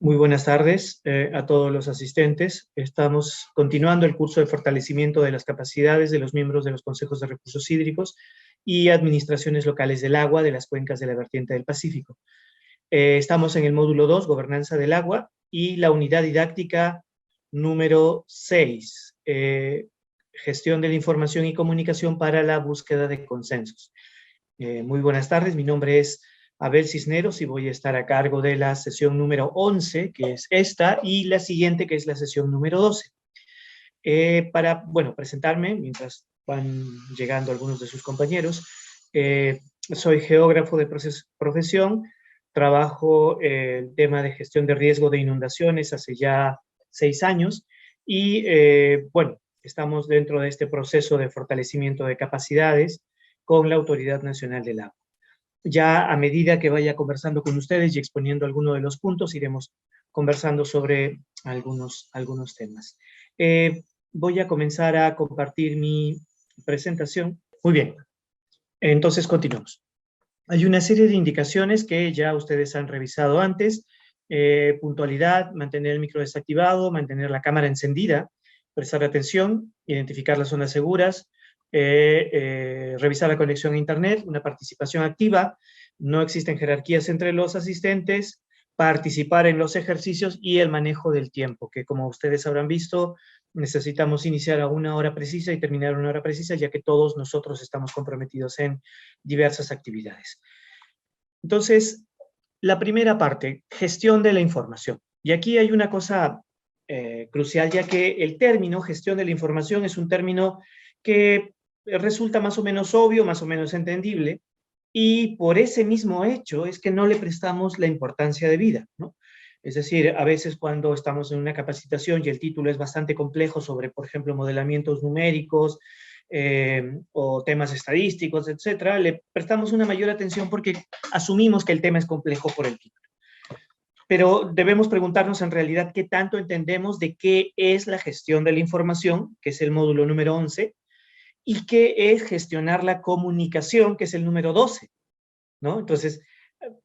Muy buenas tardes a todos los asistentes. Estamos continuando el curso de fortalecimiento de las capacidades de los miembros de los consejos de recursos hídricos y administraciones locales del agua de las cuencas de la vertiente del Pacífico. Estamos en el módulo 2, Gobernanza del Agua, y la unidad didáctica número 6, Gestión de la Información y Comunicación para la búsqueda de consensos. Muy buenas tardes, mi nombre es Abel Cisneros y voy a estar a cargo de la sesión número 11, que es esta, y la siguiente, que es la sesión número 12. Para presentarme, mientras van llegando algunos de sus compañeros, soy geógrafo de profesión, trabajo el tema de gestión de riesgo de inundaciones hace ya 6 años, y estamos dentro de este proceso de fortalecimiento de capacidades con la Autoridad Nacional del Agua. Ya a medida que vaya conversando con ustedes y exponiendo algunos de los puntos, iremos conversando sobre algunos temas. Voy a comenzar a compartir mi presentación. Muy bien, entonces continuamos. Hay una serie de indicaciones que ya ustedes han revisado antes. Puntualidad, mantener el micro desactivado, mantener la cámara encendida, prestar atención, identificar las zonas seguras, revisar la conexión a internet, una participación activa, no existen jerarquías entre los asistentes, participar en los ejercicios y el manejo del tiempo, que como ustedes habrán visto, necesitamos iniciar a 1 hora precisa y terminar a 1 hora precisa, ya que todos nosotros estamos comprometidos en diversas actividades. Entonces, la primera parte, gestión de la información. Y aquí hay una cosa crucial, ya que el término gestión de la información es un término que resulta más o menos obvio, más o menos entendible, y por ese mismo hecho es que no le prestamos la importancia debida, ¿no? Es decir, a veces cuando estamos en una capacitación y el título es bastante complejo sobre, por ejemplo, modelamientos numéricos o temas estadísticos, etcétera, le prestamos una mayor atención porque asumimos que el tema es complejo por el título. Pero debemos preguntarnos en realidad qué tanto entendemos de qué es la gestión de la información, que es el módulo número 11, y qué es gestionar la comunicación, que es el número 12, ¿no? Entonces,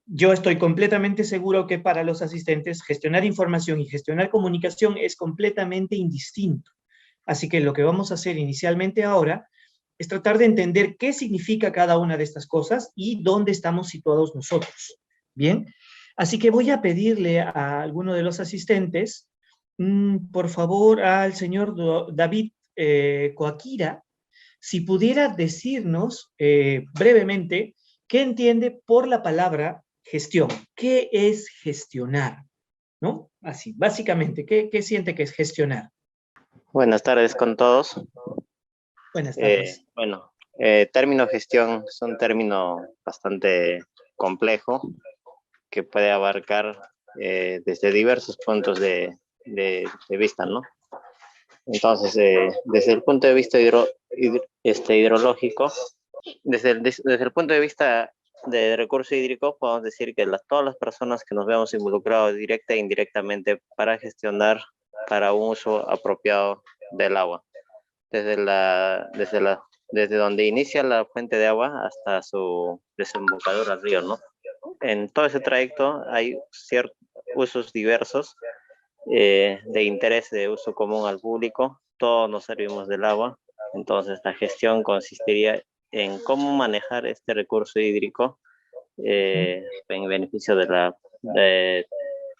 yo estoy completamente seguro que para los asistentes gestionar información y gestionar comunicación es completamente indistinto. Así que lo que vamos a hacer inicialmente ahora es tratar de entender qué significa cada una de estas cosas y dónde estamos situados nosotros. Bien, así que voy a pedirle a alguno de los asistentes, por favor, al señor David Coaquira, si pudiera decirnos brevemente qué entiende por la palabra gestión. ¿Qué es gestionar? ¿No? Así, básicamente, ¿qué siente que es gestionar? Buenas tardes con todos. Buenas tardes. Término gestión es un término bastante complejo que puede abarcar desde diversos puntos de vista, ¿no? Entonces, desde el punto de vista hidrológico, desde el punto de vista de recursos hídricos, podemos decir que todas las personas que nos vemos involucrados directa e indirectamente para gestionar para un uso apropiado del agua, desde donde inicia la fuente de agua hasta su desembocadura al río, ¿no? En todo ese trayecto hay ciertos usos diversos de interés de uso común al público. Todos nos servimos del agua, entonces la gestión consistiría en cómo manejar este recurso hídrico en beneficio de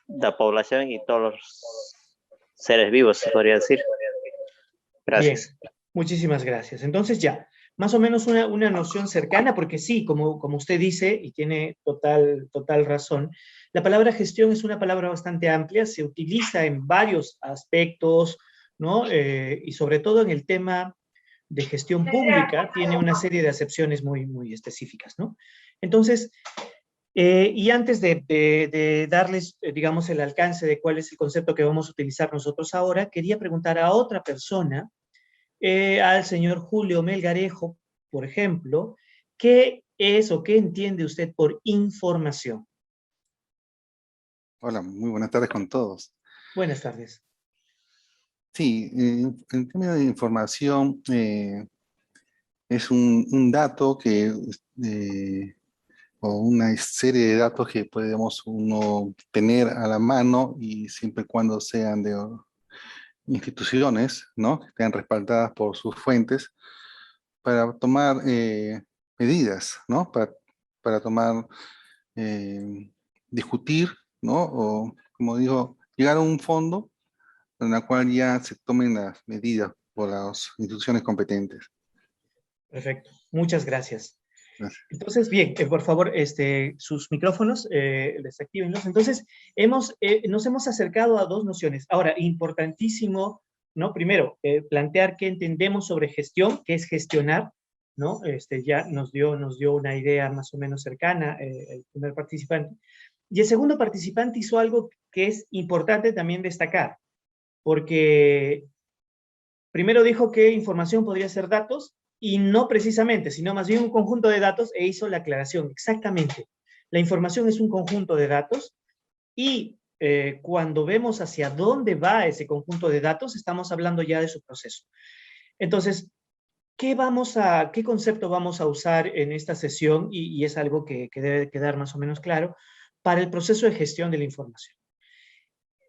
la población y todos los seres vivos, se podría decir. Gracias. Bien, muchísimas gracias. Entonces ya, más o menos una noción cercana, porque sí, como usted dice, y tiene total razón, la palabra gestión es una palabra bastante amplia, se utiliza en varios aspectos, ¿no? Y sobre todo en el tema de gestión pública, tiene una serie de acepciones muy específicas, ¿no? Entonces, y antes de darles, digamos, el alcance de cuál es el concepto que vamos a utilizar nosotros ahora, quería preguntar a otra persona, al señor Julio Melgarejo, por ejemplo, ¿qué es o qué entiende usted por información? Hola, muy buenas tardes con todos. Buenas tardes. Sí, en términos de información, es un dato que o una serie de datos que podemos uno tener a la mano y siempre y cuando sean de instituciones, ¿no? Que estén respaldadas por sus fuentes para tomar medidas, ¿no? Para tomar, discutir, ¿no? O, como digo, llegar a un fondo en la cual ya se tomen las medidas por las instituciones competentes. Perfecto, muchas gracias. Gracias. Entonces, bien, por favor, sus micrófonos, desactívenlos. Entonces, nos hemos acercado a dos nociones. Ahora, importantísimo, ¿no? Primero, plantear qué entendemos sobre gestión, qué es gestionar, ¿no? Ya nos dio una idea más o menos cercana, el primer participante. Y el segundo participante hizo algo que es importante también destacar, porque primero dijo que información podría ser datos, y no precisamente, sino más bien un conjunto de datos, e hizo la aclaración. Exactamente. La información es un conjunto de datos, y cuando vemos hacia dónde va ese conjunto de datos, estamos hablando ya de su proceso. Entonces, ¿qué concepto vamos a usar en esta sesión? Y es algo que debe quedar más o menos claro, para el proceso de gestión de la información.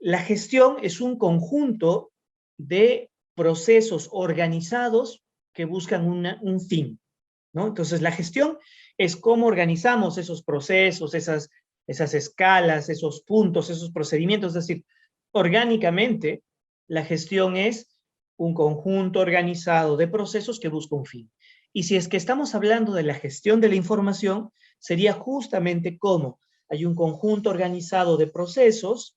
La gestión es un conjunto de procesos organizados que buscan un fin, ¿no? Entonces, la gestión es cómo organizamos esos procesos, esas escalas, esos puntos, esos procedimientos. Es decir, orgánicamente, la gestión es un conjunto organizado de procesos que busca un fin. Y si es que estamos hablando de la gestión de la información, sería justamente cómo hay un conjunto organizado de procesos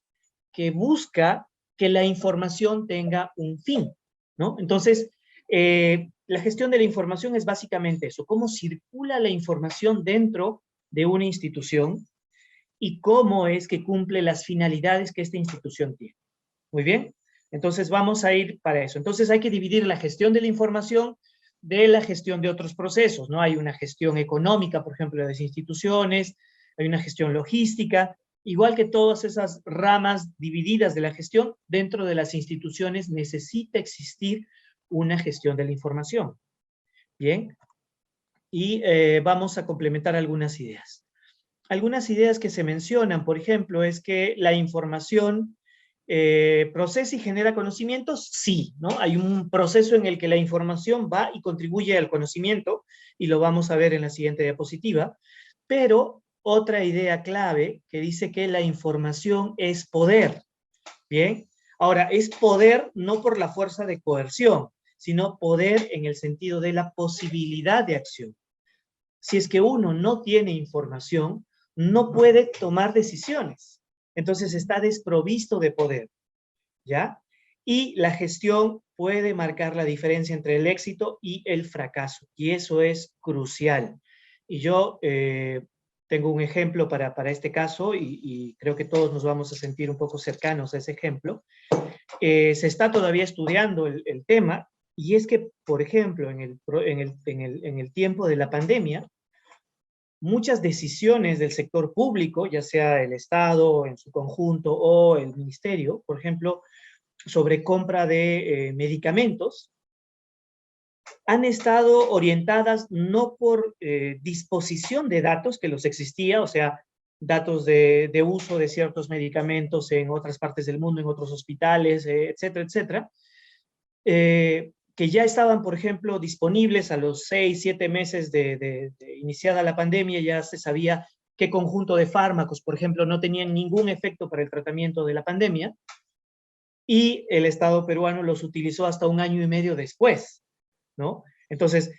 que busca que la información tenga un fin, ¿no? Entonces, la gestión de la información es básicamente eso, cómo circula la información dentro de una institución y cómo es que cumple las finalidades que esta institución tiene. Muy bien, entonces vamos a ir para eso. Entonces hay que dividir la gestión de la información de la gestión de otros procesos, ¿no? Hay una gestión económica, por ejemplo, de las instituciones, hay una gestión logística, igual que todas esas ramas divididas de la gestión, dentro de las instituciones necesita existir una gestión de la información. Bien, y vamos a complementar algunas ideas. Algunas ideas que se mencionan, por ejemplo, es que la información procesa y genera conocimientos, sí, ¿no? Hay un proceso en el que la información va y contribuye al conocimiento, y lo vamos a ver en la siguiente diapositiva, pero otra idea clave que dice que la información es poder, ¿bien? Ahora, es poder no por la fuerza de coerción, sino poder en el sentido de la posibilidad de acción. Si es que uno no tiene información, no puede tomar decisiones. Entonces está desprovisto de poder, ¿ya? Y la gestión puede marcar la diferencia entre el éxito y el fracaso, y eso es crucial. Y yo tengo un ejemplo para este caso, y creo que todos nos vamos a sentir un poco cercanos a ese ejemplo. Se está todavía estudiando el tema, y es que, por ejemplo, en el tiempo de la pandemia, muchas decisiones del sector público, ya sea el Estado en su conjunto o el ministerio, por ejemplo, sobre compra de medicamentos, han estado orientadas no por disposición de datos, que los existía, o sea, datos de uso de ciertos medicamentos en otras partes del mundo, en otros hospitales, etcétera, etcétera, que ya estaban, por ejemplo, disponibles a los 6, 7 meses de iniciada la pandemia. Ya se sabía qué conjunto de fármacos, por ejemplo, no tenían ningún efecto para el tratamiento de la pandemia, y el Estado peruano los utilizó hasta 1 año y medio después, ¿no? Entonces,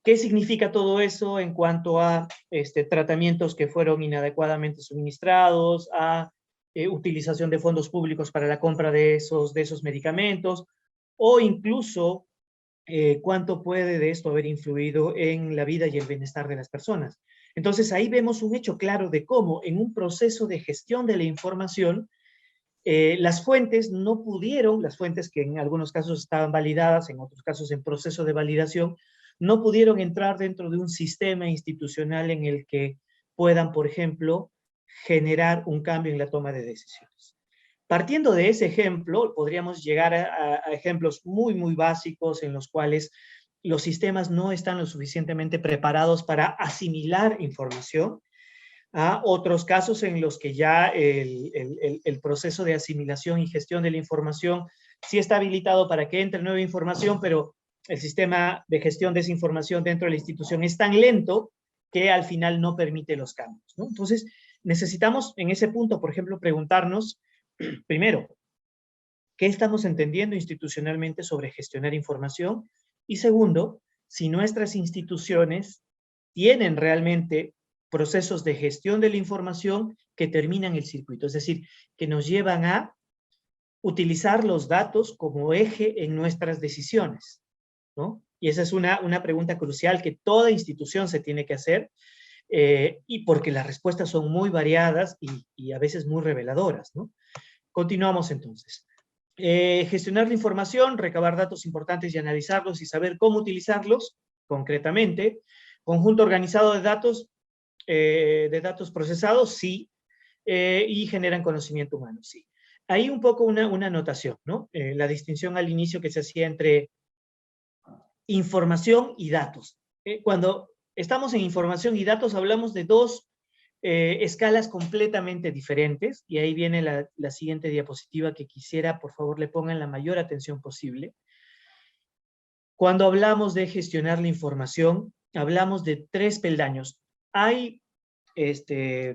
¿qué significa todo eso en cuanto a tratamientos que fueron inadecuadamente suministrados, a utilización de fondos públicos para la compra de esos medicamentos, o incluso cuánto puede de esto haber influido en la vida y el bienestar de las personas? Entonces ahí vemos un hecho claro de cómo en un proceso de gestión de la información, las fuentes no pudieron, las fuentes que en algunos casos estaban validadas, en otros casos en proceso de validación, no pudieron entrar dentro de un sistema institucional en el que puedan, por ejemplo, generar un cambio en la toma de decisiones. Partiendo de ese ejemplo, podríamos llegar a ejemplos muy, muy básicos en los cuales los sistemas no están lo suficientemente preparados para asimilar información. a otros casos en los que ya el proceso de asimilación y gestión de la información sí está habilitado para que entre nueva información, pero el sistema de gestión de esa información dentro de la institución es tan lento que al final no permite los cambios, ¿no? Entonces, necesitamos en ese punto, por ejemplo, preguntarnos, primero, ¿qué estamos entendiendo institucionalmente sobre gestionar información? Y segundo, si nuestras instituciones tienen realmente procesos de gestión de la información que terminan el circuito, es decir, que nos llevan a utilizar los datos como eje en nuestras decisiones, ¿no? Y esa es una pregunta crucial que toda institución se tiene que hacer, y porque las respuestas son muy variadas y a veces muy reveladoras, ¿no? Continuamos entonces. Gestionar la información, recabar datos importantes y analizarlos y saber cómo utilizarlos concretamente. Conjunto organizado de datos procesados, sí, y generan conocimiento humano, sí. Ahí un poco una anotación, ¿no? La distinción al inicio que se hacía entre información y datos. Cuando estamos en información y datos hablamos de dos escalas completamente diferentes, y ahí viene la siguiente diapositiva que quisiera, por favor, le pongan la mayor atención posible. Cuando hablamos de gestionar la información, hablamos de 3 peldaños. Hay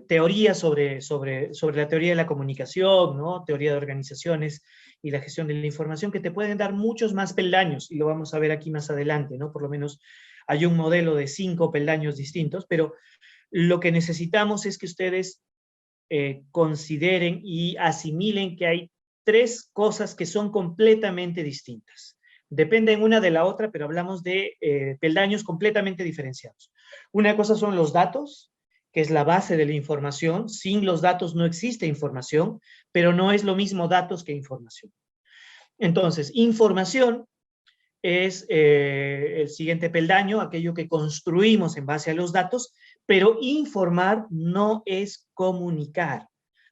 teorías sobre la teoría de la comunicación, ¿no? Teoría de organizaciones y la gestión de la información que te pueden dar muchos más peldaños, y lo vamos a ver aquí más adelante, ¿no? Por lo menos hay un modelo de 5 peldaños distintos, pero lo que necesitamos es que ustedes consideren y asimilen que hay 3 cosas que son completamente distintas. Dependen una de la otra, pero hablamos de peldaños completamente diferenciados. Una cosa son los datos, que es la base de la información. Sin los datos no existe información, pero no es lo mismo datos que información. Entonces, información es el siguiente peldaño, aquello que construimos en base a los datos, pero informar no es comunicar,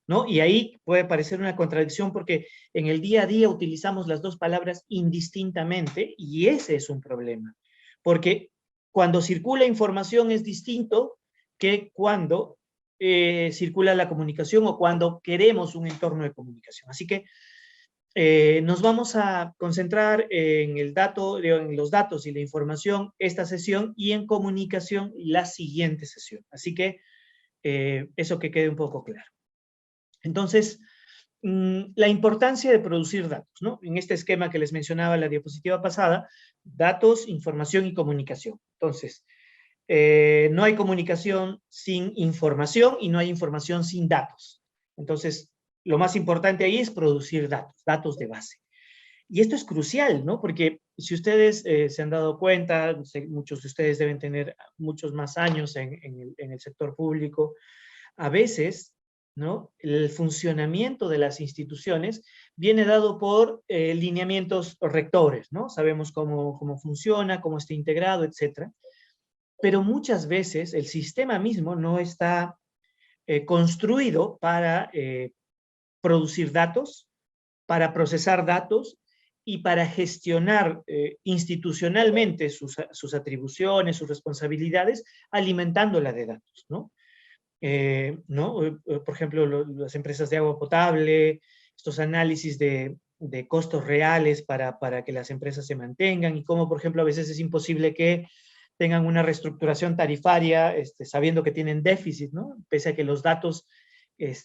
¿no? Y ahí puede parecer una contradicción porque en el día a día utilizamos las dos palabras indistintamente, y ese es un problema, porque cuando circula información es distinto que cuando circula la comunicación o cuando queremos un entorno de comunicación. Así que nos vamos a concentrar en en los datos y la información esta sesión, y en comunicación la siguiente sesión. Así que eso que quede un poco claro. Entonces, la importancia de producir datos, ¿no? En este esquema que les mencionaba en la diapositiva pasada, datos, información y comunicación. Entonces, no hay comunicación sin información y no hay información sin datos. Entonces, lo más importante ahí es producir datos de base. Y esto es crucial, ¿no? Porque si ustedes se han dado cuenta, muchos de ustedes deben tener muchos más años en el sector público, a veces, ¿no? El funcionamiento de las instituciones viene dado por lineamientos rectores, ¿no? Sabemos cómo funciona, cómo está integrado, etcétera. Pero muchas veces el sistema mismo no está construido para producir datos, para procesar datos y para gestionar institucionalmente sus atribuciones, sus responsabilidades, alimentándola de datos, ¿no? Por ejemplo, las empresas de agua potable, estos análisis de costos reales para que las empresas se mantengan, y cómo, por ejemplo, a veces es imposible que tengan una reestructuración tarifaria sabiendo que tienen déficit, ¿no? Pese a que los datos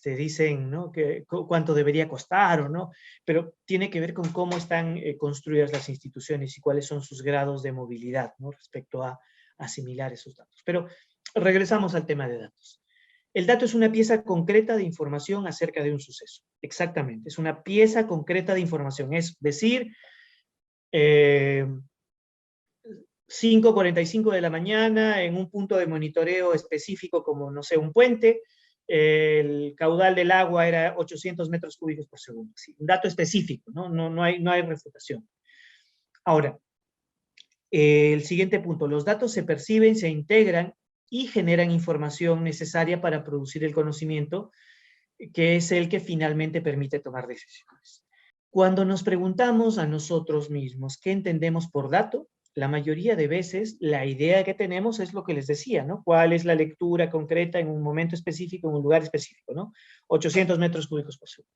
dicen, ¿no? Que cuánto debería costar o no, pero tiene que ver con cómo están construidas las instituciones y cuáles son sus grados de movilidad, ¿no? Respecto a asimilar esos datos. Pero regresamos al tema de datos. El dato es una pieza concreta de información acerca de un suceso. Exactamente, es una pieza concreta de información. Es decir, 5:45 de la mañana, en un punto de monitoreo específico como, no sé, un puente, el caudal del agua era 800 metros cúbicos por segundo. Sí, un dato específico, ¿no? No hay refutación. Ahora, el siguiente punto, los datos se perciben, se integran y generan información necesaria para producir el conocimiento, que es el que finalmente permite tomar decisiones. Cuando nos preguntamos a nosotros mismos qué entendemos por dato, la mayoría de veces la idea que tenemos es lo que les decía, ¿no? ¿Cuál es la lectura concreta en un momento específico, en un lugar específico, ¿no? 800 metros cúbicos por segundo.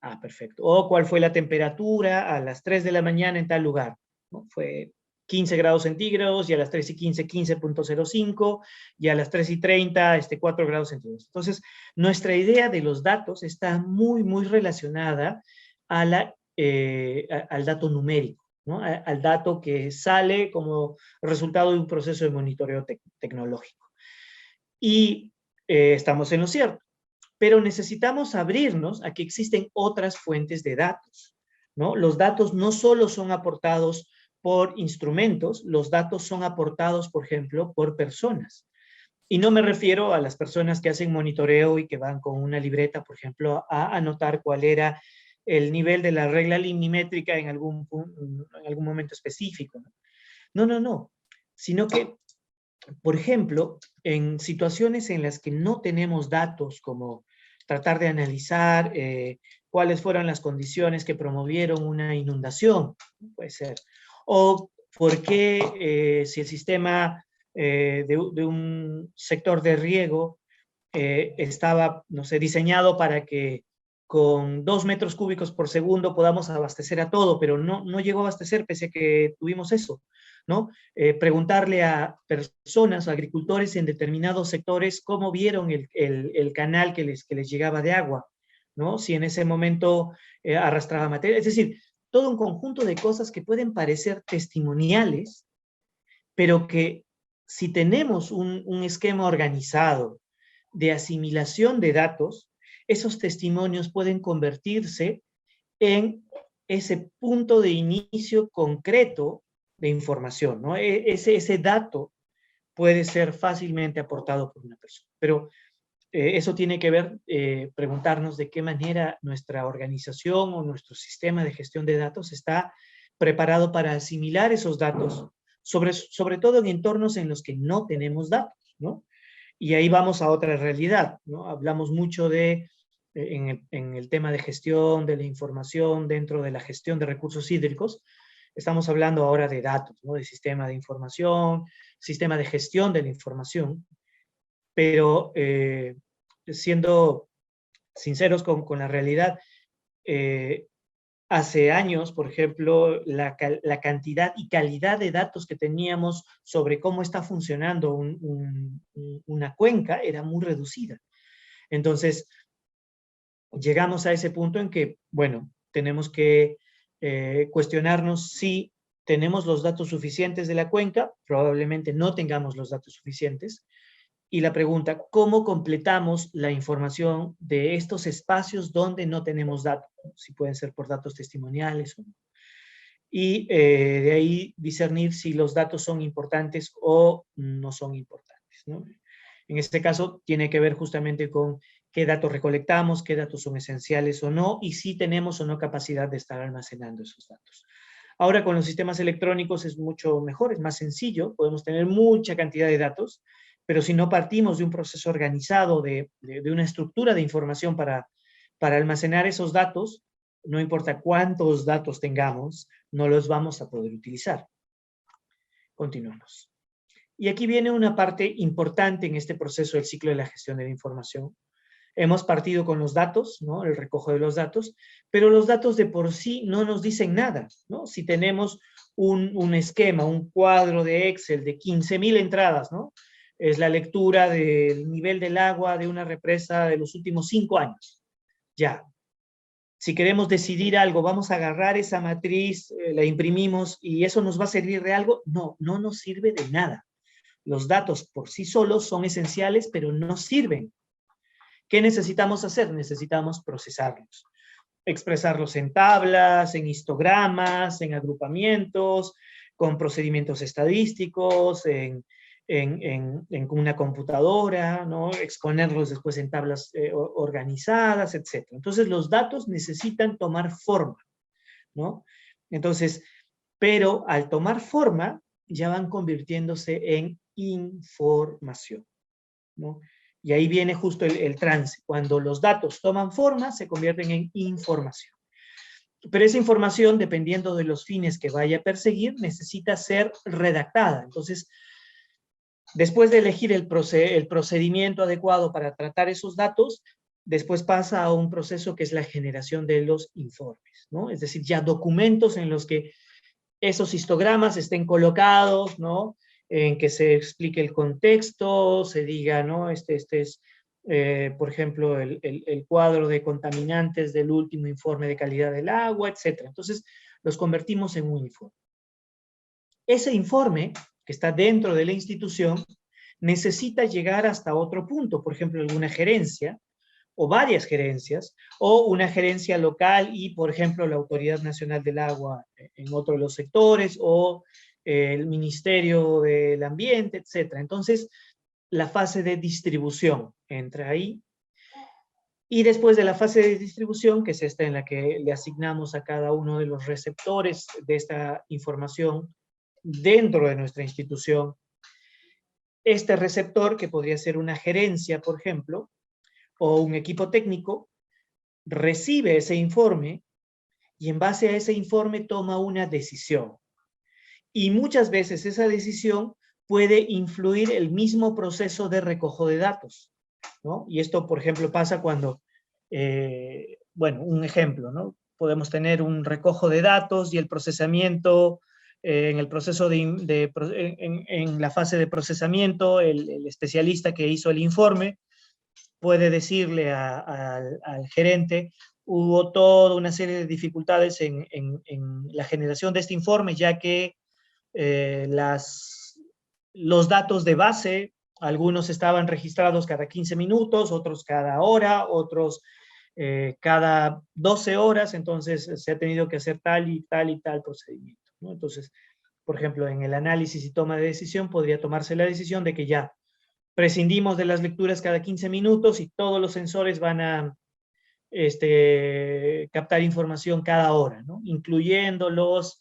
Ah, perfecto. O cuál fue la temperatura a las 3 de la mañana en tal lugar, ¿no? Fue 15 grados centígrados, y a las 3:15, 15.05, y a las 3:30, 4 grados centígrados. Entonces, nuestra idea de los datos está muy, muy relacionada a al dato numérico, ¿no? Al dato que sale como resultado de un proceso de monitoreo tecnológico. Y estamos en lo cierto, pero necesitamos abrirnos a que existen otras fuentes de datos, ¿no? Los datos no solo son aportados por instrumentos, los datos son aportados, por ejemplo, por personas. Y no me refiero a las personas que hacen monitoreo y que van con una libreta, por ejemplo, a anotar cuál era el nivel de la regla limnimétrica en algún momento específico. No, no, no. Sino que, por ejemplo, en situaciones en las que no tenemos datos, como tratar de analizar cuáles fueron las condiciones que promovieron una inundación, puede ser, o por qué si el sistema de un sector de riego estaba, no sé, diseñado para que con 2 metros cúbicos por segundo podamos abastecer a todo, pero no llegó a abastecer pese a que tuvimos eso, ¿no? Preguntarle a personas, agricultores en determinados sectores, cómo vieron el canal que les llegaba de agua, ¿no? Si en ese momento arrastraba materia, es decir, todo un conjunto de cosas que pueden parecer testimoniales, pero que si tenemos un esquema organizado de asimilación de datos, esos testimonios pueden convertirse en ese punto de inicio concreto de información, ¿no? Ese dato puede ser fácilmente aportado por una persona, pero eso tiene que ver, preguntarnos de qué manera nuestra organización o nuestro sistema de gestión de datos está preparado para asimilar esos datos, sobre todo en entornos en los que no tenemos datos, ¿no? Y ahí vamos a otra realidad, ¿no? Hablamos mucho en el tema de gestión de la información dentro de la gestión de recursos hídricos. Estamos hablando ahora de datos, ¿no? De sistema de información, sistema de gestión de la información, pero siendo sinceros con la realidad, hace años, por ejemplo, la cantidad y calidad de datos que teníamos sobre cómo está funcionando una cuenca era muy reducida. Entonces, llegamos a ese punto en que, bueno, tenemos que cuestionarnos si tenemos los datos suficientes de la cuenca. Probablemente no tengamos los datos suficientes. Y la pregunta, ¿cómo completamos la información de estos espacios donde no tenemos datos? Si pueden ser por datos testimoniales o no. Y de ahí discernir si los datos son importantes o no son importantes, ¿no? En este caso tiene que ver justamente con qué datos recolectamos, qué datos son esenciales o no, y si tenemos o no capacidad de estar almacenando esos datos. Ahora con los sistemas electrónicos es mucho mejor, es más sencillo, podemos tener mucha cantidad de datos, pero si no partimos de un proceso organizado, de una estructura de información para almacenar esos datos, no importa cuántos datos tengamos, no los vamos a poder utilizar. Continuamos. Y aquí viene una parte importante en este proceso del ciclo de la gestión de la información. Hemos partido con los datos, ¿no? El recojo de los datos, pero los datos de por sí no nos dicen nada, ¿no? Si tenemos un esquema, un cuadro de Excel de 15.000 entradas, ¿no? Es la lectura del nivel del agua de una represa de los últimos 5 años. Ya. Si queremos decidir algo, vamos a agarrar esa matriz, la imprimimos y eso nos va a servir de algo. No, no nos sirve de nada. Los datos por sí solos son esenciales, pero no sirven. ¿Qué necesitamos hacer? Necesitamos procesarlos. Expresarlos en tablas, en histogramas, en agrupamientos, con procedimientos estadísticos, en una computadora, ¿no? Exponerlos después en tablas organizadas, etc. Entonces los datos necesitan tomar forma, ¿no? Entonces, pero al tomar forma ya van convirtiéndose en información, ¿no? Y ahí viene justo el trance. Cuando los datos toman forma, se convierten en información. Pero esa información, dependiendo de los fines que vaya a perseguir, necesita ser redactada. Entonces, después de elegir el procedimiento adecuado para tratar esos datos, después pasa a un proceso que es la generación de los informes, ¿no? Es decir, ya documentos en los que esos histogramas estén colocados, ¿no? En que se explique el contexto, se diga, ¿no? Este es, por ejemplo, el cuadro de contaminantes del último informe de calidad del agua, etc. Entonces, los convertimos en un informe. Ese informe, que está dentro de la institución, necesita llegar hasta otro punto, por ejemplo, alguna gerencia, o varias gerencias, o una gerencia local y, por ejemplo, la Autoridad Nacional del Agua en otro de los sectores, o el Ministerio del Ambiente, etc. Entonces, la fase de distribución entra ahí, y después de la fase de distribución, que es esta en la que le asignamos a cada uno de los receptores de esta información dentro de nuestra institución, este receptor, que podría ser una gerencia, por ejemplo, o un equipo técnico, recibe ese informe y en base a ese informe toma una decisión. Y muchas veces esa decisión puede influir el mismo proceso de recojo de datos, ¿no? Y esto, por ejemplo, pasa cuando, bueno, un ejemplo, ¿no? Podemos tener un recojo de datos y el procesamiento, en el proceso en la fase de procesamiento, el especialista que hizo el informe puede decirle al gerente: hubo toda una serie de dificultades en la generación de este informe, ya que los datos de base, algunos estaban registrados cada 15 minutos, otros cada hora, otros cada 12 horas, entonces se ha tenido que hacer tal y tal y tal procedimiento, ¿no? Entonces, por ejemplo, en el análisis y toma de decisión, podría tomarse la decisión de que ya prescindimos de las lecturas cada 15 minutos y todos los sensores van a captar información cada hora, ¿no? Incluyendo las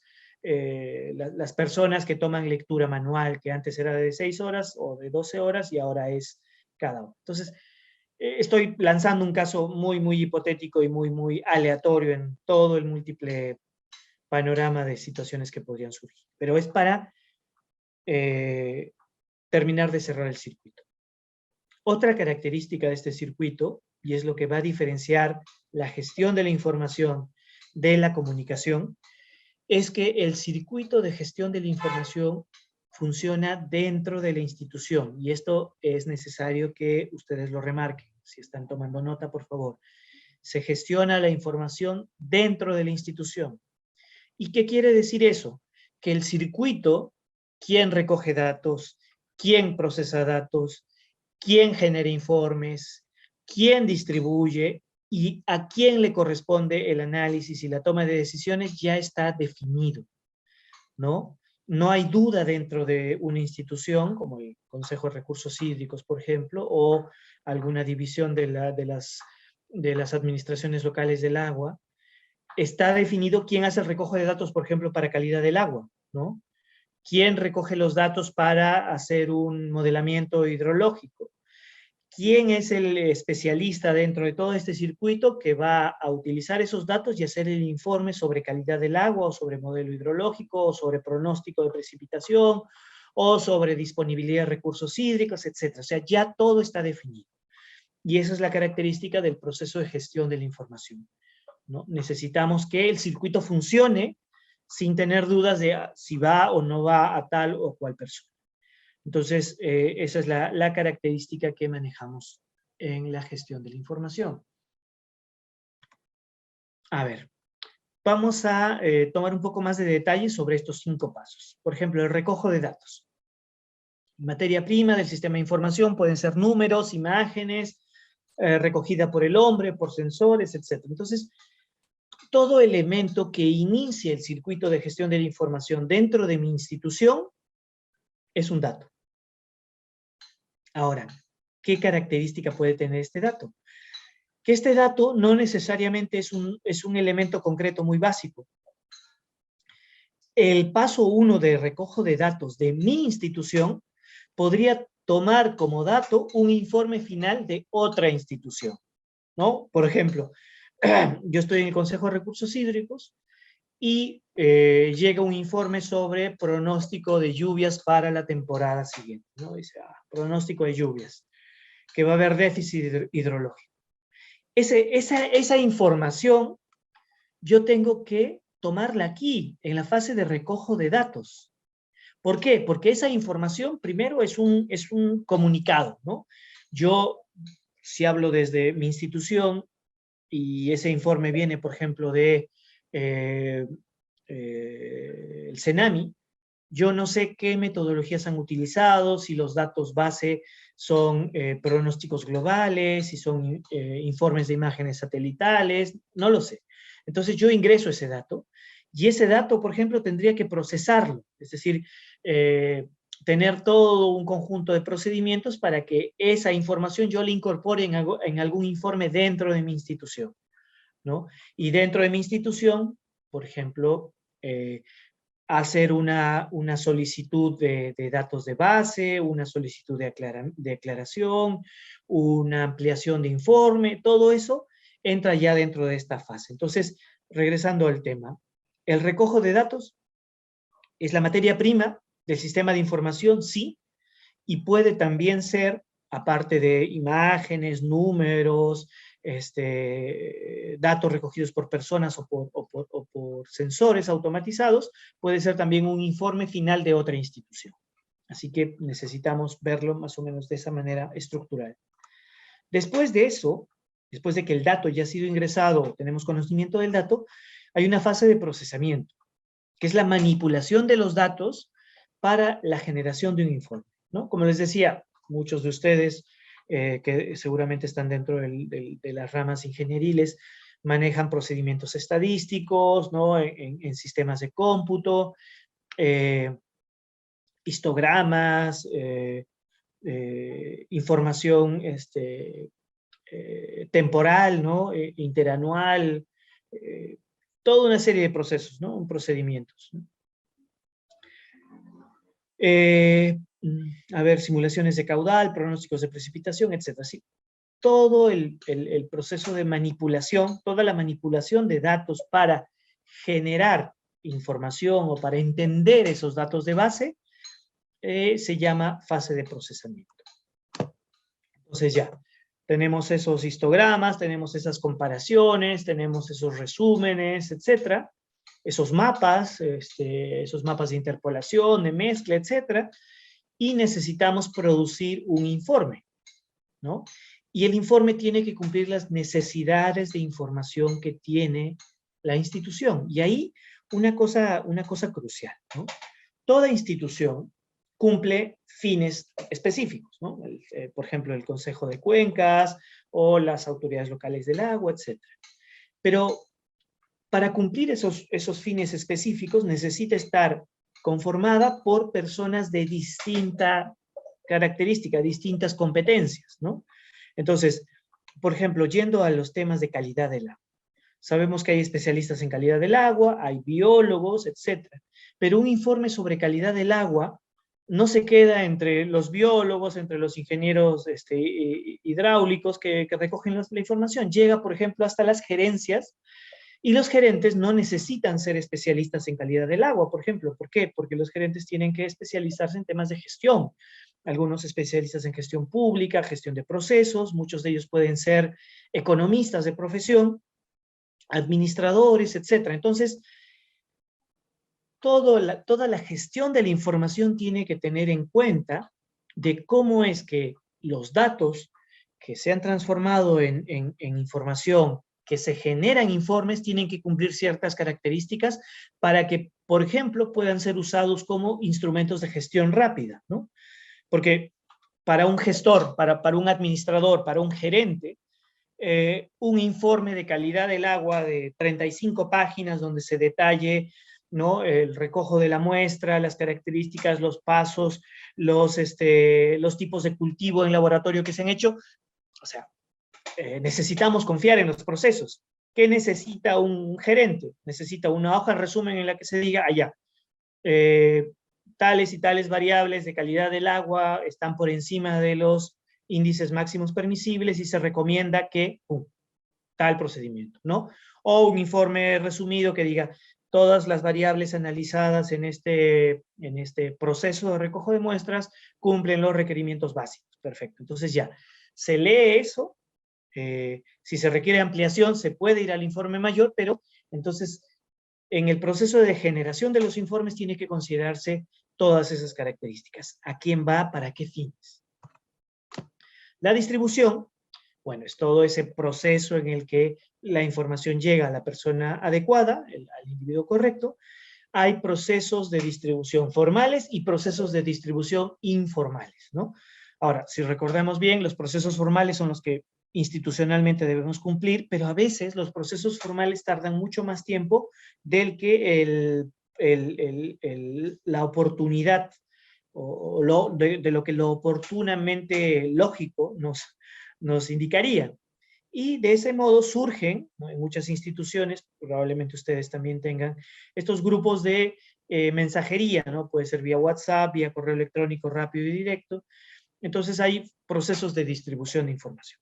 personas que toman lectura manual, que antes era de 6 horas o de 12 horas y ahora es cada hora. Entonces, estoy lanzando un caso muy, muy hipotético y muy, muy aleatorio en todo el múltiple panorama de situaciones que podrían surgir. Pero es para terminar de cerrar el circuito. Otra característica de este circuito, y es lo que va a diferenciar la gestión de la información de la comunicación, es que el circuito de gestión de la información funciona dentro de la institución, y esto es necesario que ustedes lo remarquen. Si están tomando nota, por favor. Se gestiona la información dentro de la institución. ¿Y qué quiere decir eso? Que el circuito, quién recoge datos, quién procesa datos, quién genera informes, quién distribuye y a quién le corresponde el análisis y la toma de decisiones, ya está definido, ¿no? No hay duda dentro de una institución, como el Consejo de Recursos Hídricos, por ejemplo, o alguna división de las administraciones locales del agua. Está definido quién hace el recojo de datos, por ejemplo, para calidad del agua, ¿no? ¿Quién recoge los datos para hacer un modelamiento hidrológico? ¿Quién es el especialista dentro de todo este circuito que va a utilizar esos datos y hacer el informe sobre calidad del agua, o sobre modelo hidrológico, o sobre pronóstico de precipitación, o sobre disponibilidad de recursos hídricos, etcétera? O sea, ya todo está definido. Y esa es la característica del proceso de gestión de la información, ¿no? Necesitamos que el circuito funcione sin tener dudas de si va o no va a tal o cual persona. Entonces, esa es la característica que manejamos en la gestión de la información. A ver, vamos a tomar un poco más de detalles sobre estos 5 pasos. Por ejemplo, el recojo de datos. Materia prima del sistema de información pueden ser números, imágenes, recogida por el hombre, por sensores, etc. Entonces, todo elemento que inicie el circuito de gestión de la información dentro de mi institución es un dato. Ahora, ¿qué característica puede tener este dato? Que este dato no necesariamente es un elemento concreto muy básico. El paso 1 de recojo de datos de mi institución podría tomar como dato un informe final de otra institución, ¿no? Por ejemplo, yo estoy en el Consejo de Recursos Hídricos y llega un informe sobre pronóstico de lluvias para la temporada siguiente, ¿no? Dice, pronóstico de lluvias, que va a haber déficit hidrológico. Esa información yo tengo que tomarla aquí, en la fase de recojo de datos. ¿Por qué? Porque esa información, primero, es un comunicado, ¿no? Yo, si hablo desde mi institución, y ese informe viene, por ejemplo, de el CENAMI, yo no sé qué metodologías han utilizado, si los datos base son pronósticos globales, si son informes de imágenes satelitales, no lo sé. Entonces yo ingreso ese dato, y ese dato, por ejemplo, tendría que procesarlo, es decir, tener todo un conjunto de procedimientos para que esa información yo la incorpore en algún informe dentro de mi institución, ¿no? Y dentro de mi institución, por ejemplo, hacer una solicitud de datos de base, una solicitud de aclaración, una ampliación de informe, todo eso entra ya dentro de esta fase. Entonces, regresando al tema, el recojo de datos es la materia prima del sistema de información, sí, y puede también ser, aparte de imágenes, números, datos recogidos por personas o por sensores automatizados, puede ser también un informe final de otra institución. Así que necesitamos verlo más o menos de esa manera estructural. Después de eso, después de que el dato ya ha sido ingresado, tenemos conocimiento del dato, hay una fase de procesamiento, que es la manipulación de los datos para la generación de un informe, ¿no? Como les decía, muchos de ustedes que seguramente están dentro de las ramas ingenieriles, manejan procedimientos estadísticos, ¿no? En sistemas de cómputo, histogramas, información temporal, ¿no? Interanual, toda una serie de procesos, ¿no? Procedimientos, ¿no? A ver, simulaciones de caudal, pronósticos de precipitación, etc. ¿Sí? Todo el proceso de manipulación, toda la manipulación de datos para generar información o para entender esos datos de base, se llama fase de procesamiento. Entonces ya, tenemos esos histogramas, tenemos esas comparaciones, tenemos esos resúmenes, etcétera, esos mapas de interpolación, de mezcla, etcétera, y necesitamos producir un informe, ¿no? Y el informe tiene que cumplir las necesidades de información que tiene la institución. Y ahí una cosa crucial, ¿no? Toda institución cumple fines específicos, ¿no? Por ejemplo, el Consejo de Cuencas o las autoridades locales del agua, etc. Pero para cumplir esos fines específicos necesita estar conformada por personas de distinta característica, distintas competencias, ¿no? Entonces, por ejemplo, yendo a los temas de calidad del agua. Sabemos que hay especialistas en calidad del agua, hay biólogos, etc. Pero un informe sobre calidad del agua no se queda entre los biólogos, entre los ingenieros hidráulicos que recogen la información. Llega, por ejemplo, hasta las gerencias, y los gerentes no necesitan ser especialistas en calidad del agua, por ejemplo. ¿Por qué? Porque los gerentes tienen que especializarse en temas de gestión. Algunos especialistas en gestión pública, gestión de procesos, muchos de ellos pueden ser economistas de profesión, administradores, etc. Entonces, toda la gestión de la información tiene que tener en cuenta de cómo es que los datos que se han transformado en información, que se generan informes, tienen que cumplir ciertas características para que, por ejemplo, puedan ser usados como instrumentos de gestión rápida, ¿no? Porque para un gestor, para un administrador, para un gerente, un informe de calidad del agua de 35 páginas donde se detalle, ¿no?, el recojo de la muestra, las características, los pasos, los tipos de cultivo en laboratorio que se han hecho. O sea, necesitamos confiar en los procesos. ¿Qué necesita un gerente? Necesita una hoja de resumen en la que se diga, allá, tales y tales variables de calidad del agua están por encima de los índices máximos permisibles y se recomienda que, tal procedimiento, ¿no? O un informe resumido que diga todas las variables analizadas en este proceso de recojo de muestras cumplen los requerimientos básicos. Perfecto. Entonces ya, se lee eso. Si se requiere ampliación, se puede ir al informe mayor, pero entonces en el proceso de generación de los informes tiene que considerarse todas esas características. ¿A quién va? ¿Para qué fines? La distribución, bueno, es todo ese proceso en el que la información llega a la persona adecuada, al individuo correcto. Hay procesos de distribución formales y procesos de distribución informales, ¿no? Ahora, si recordamos bien, los procesos formales son los que institucionalmente debemos cumplir, pero a veces los procesos formales tardan mucho más tiempo del que la oportunidad o de lo que lo oportunamente lógico nos indicaría. Y de ese modo surgen, ¿no?, en muchas instituciones, probablemente ustedes también tengan, estos grupos de mensajería, ¿no? Puede ser vía WhatsApp, vía correo electrónico rápido y directo. Entonces hay procesos de distribución de información.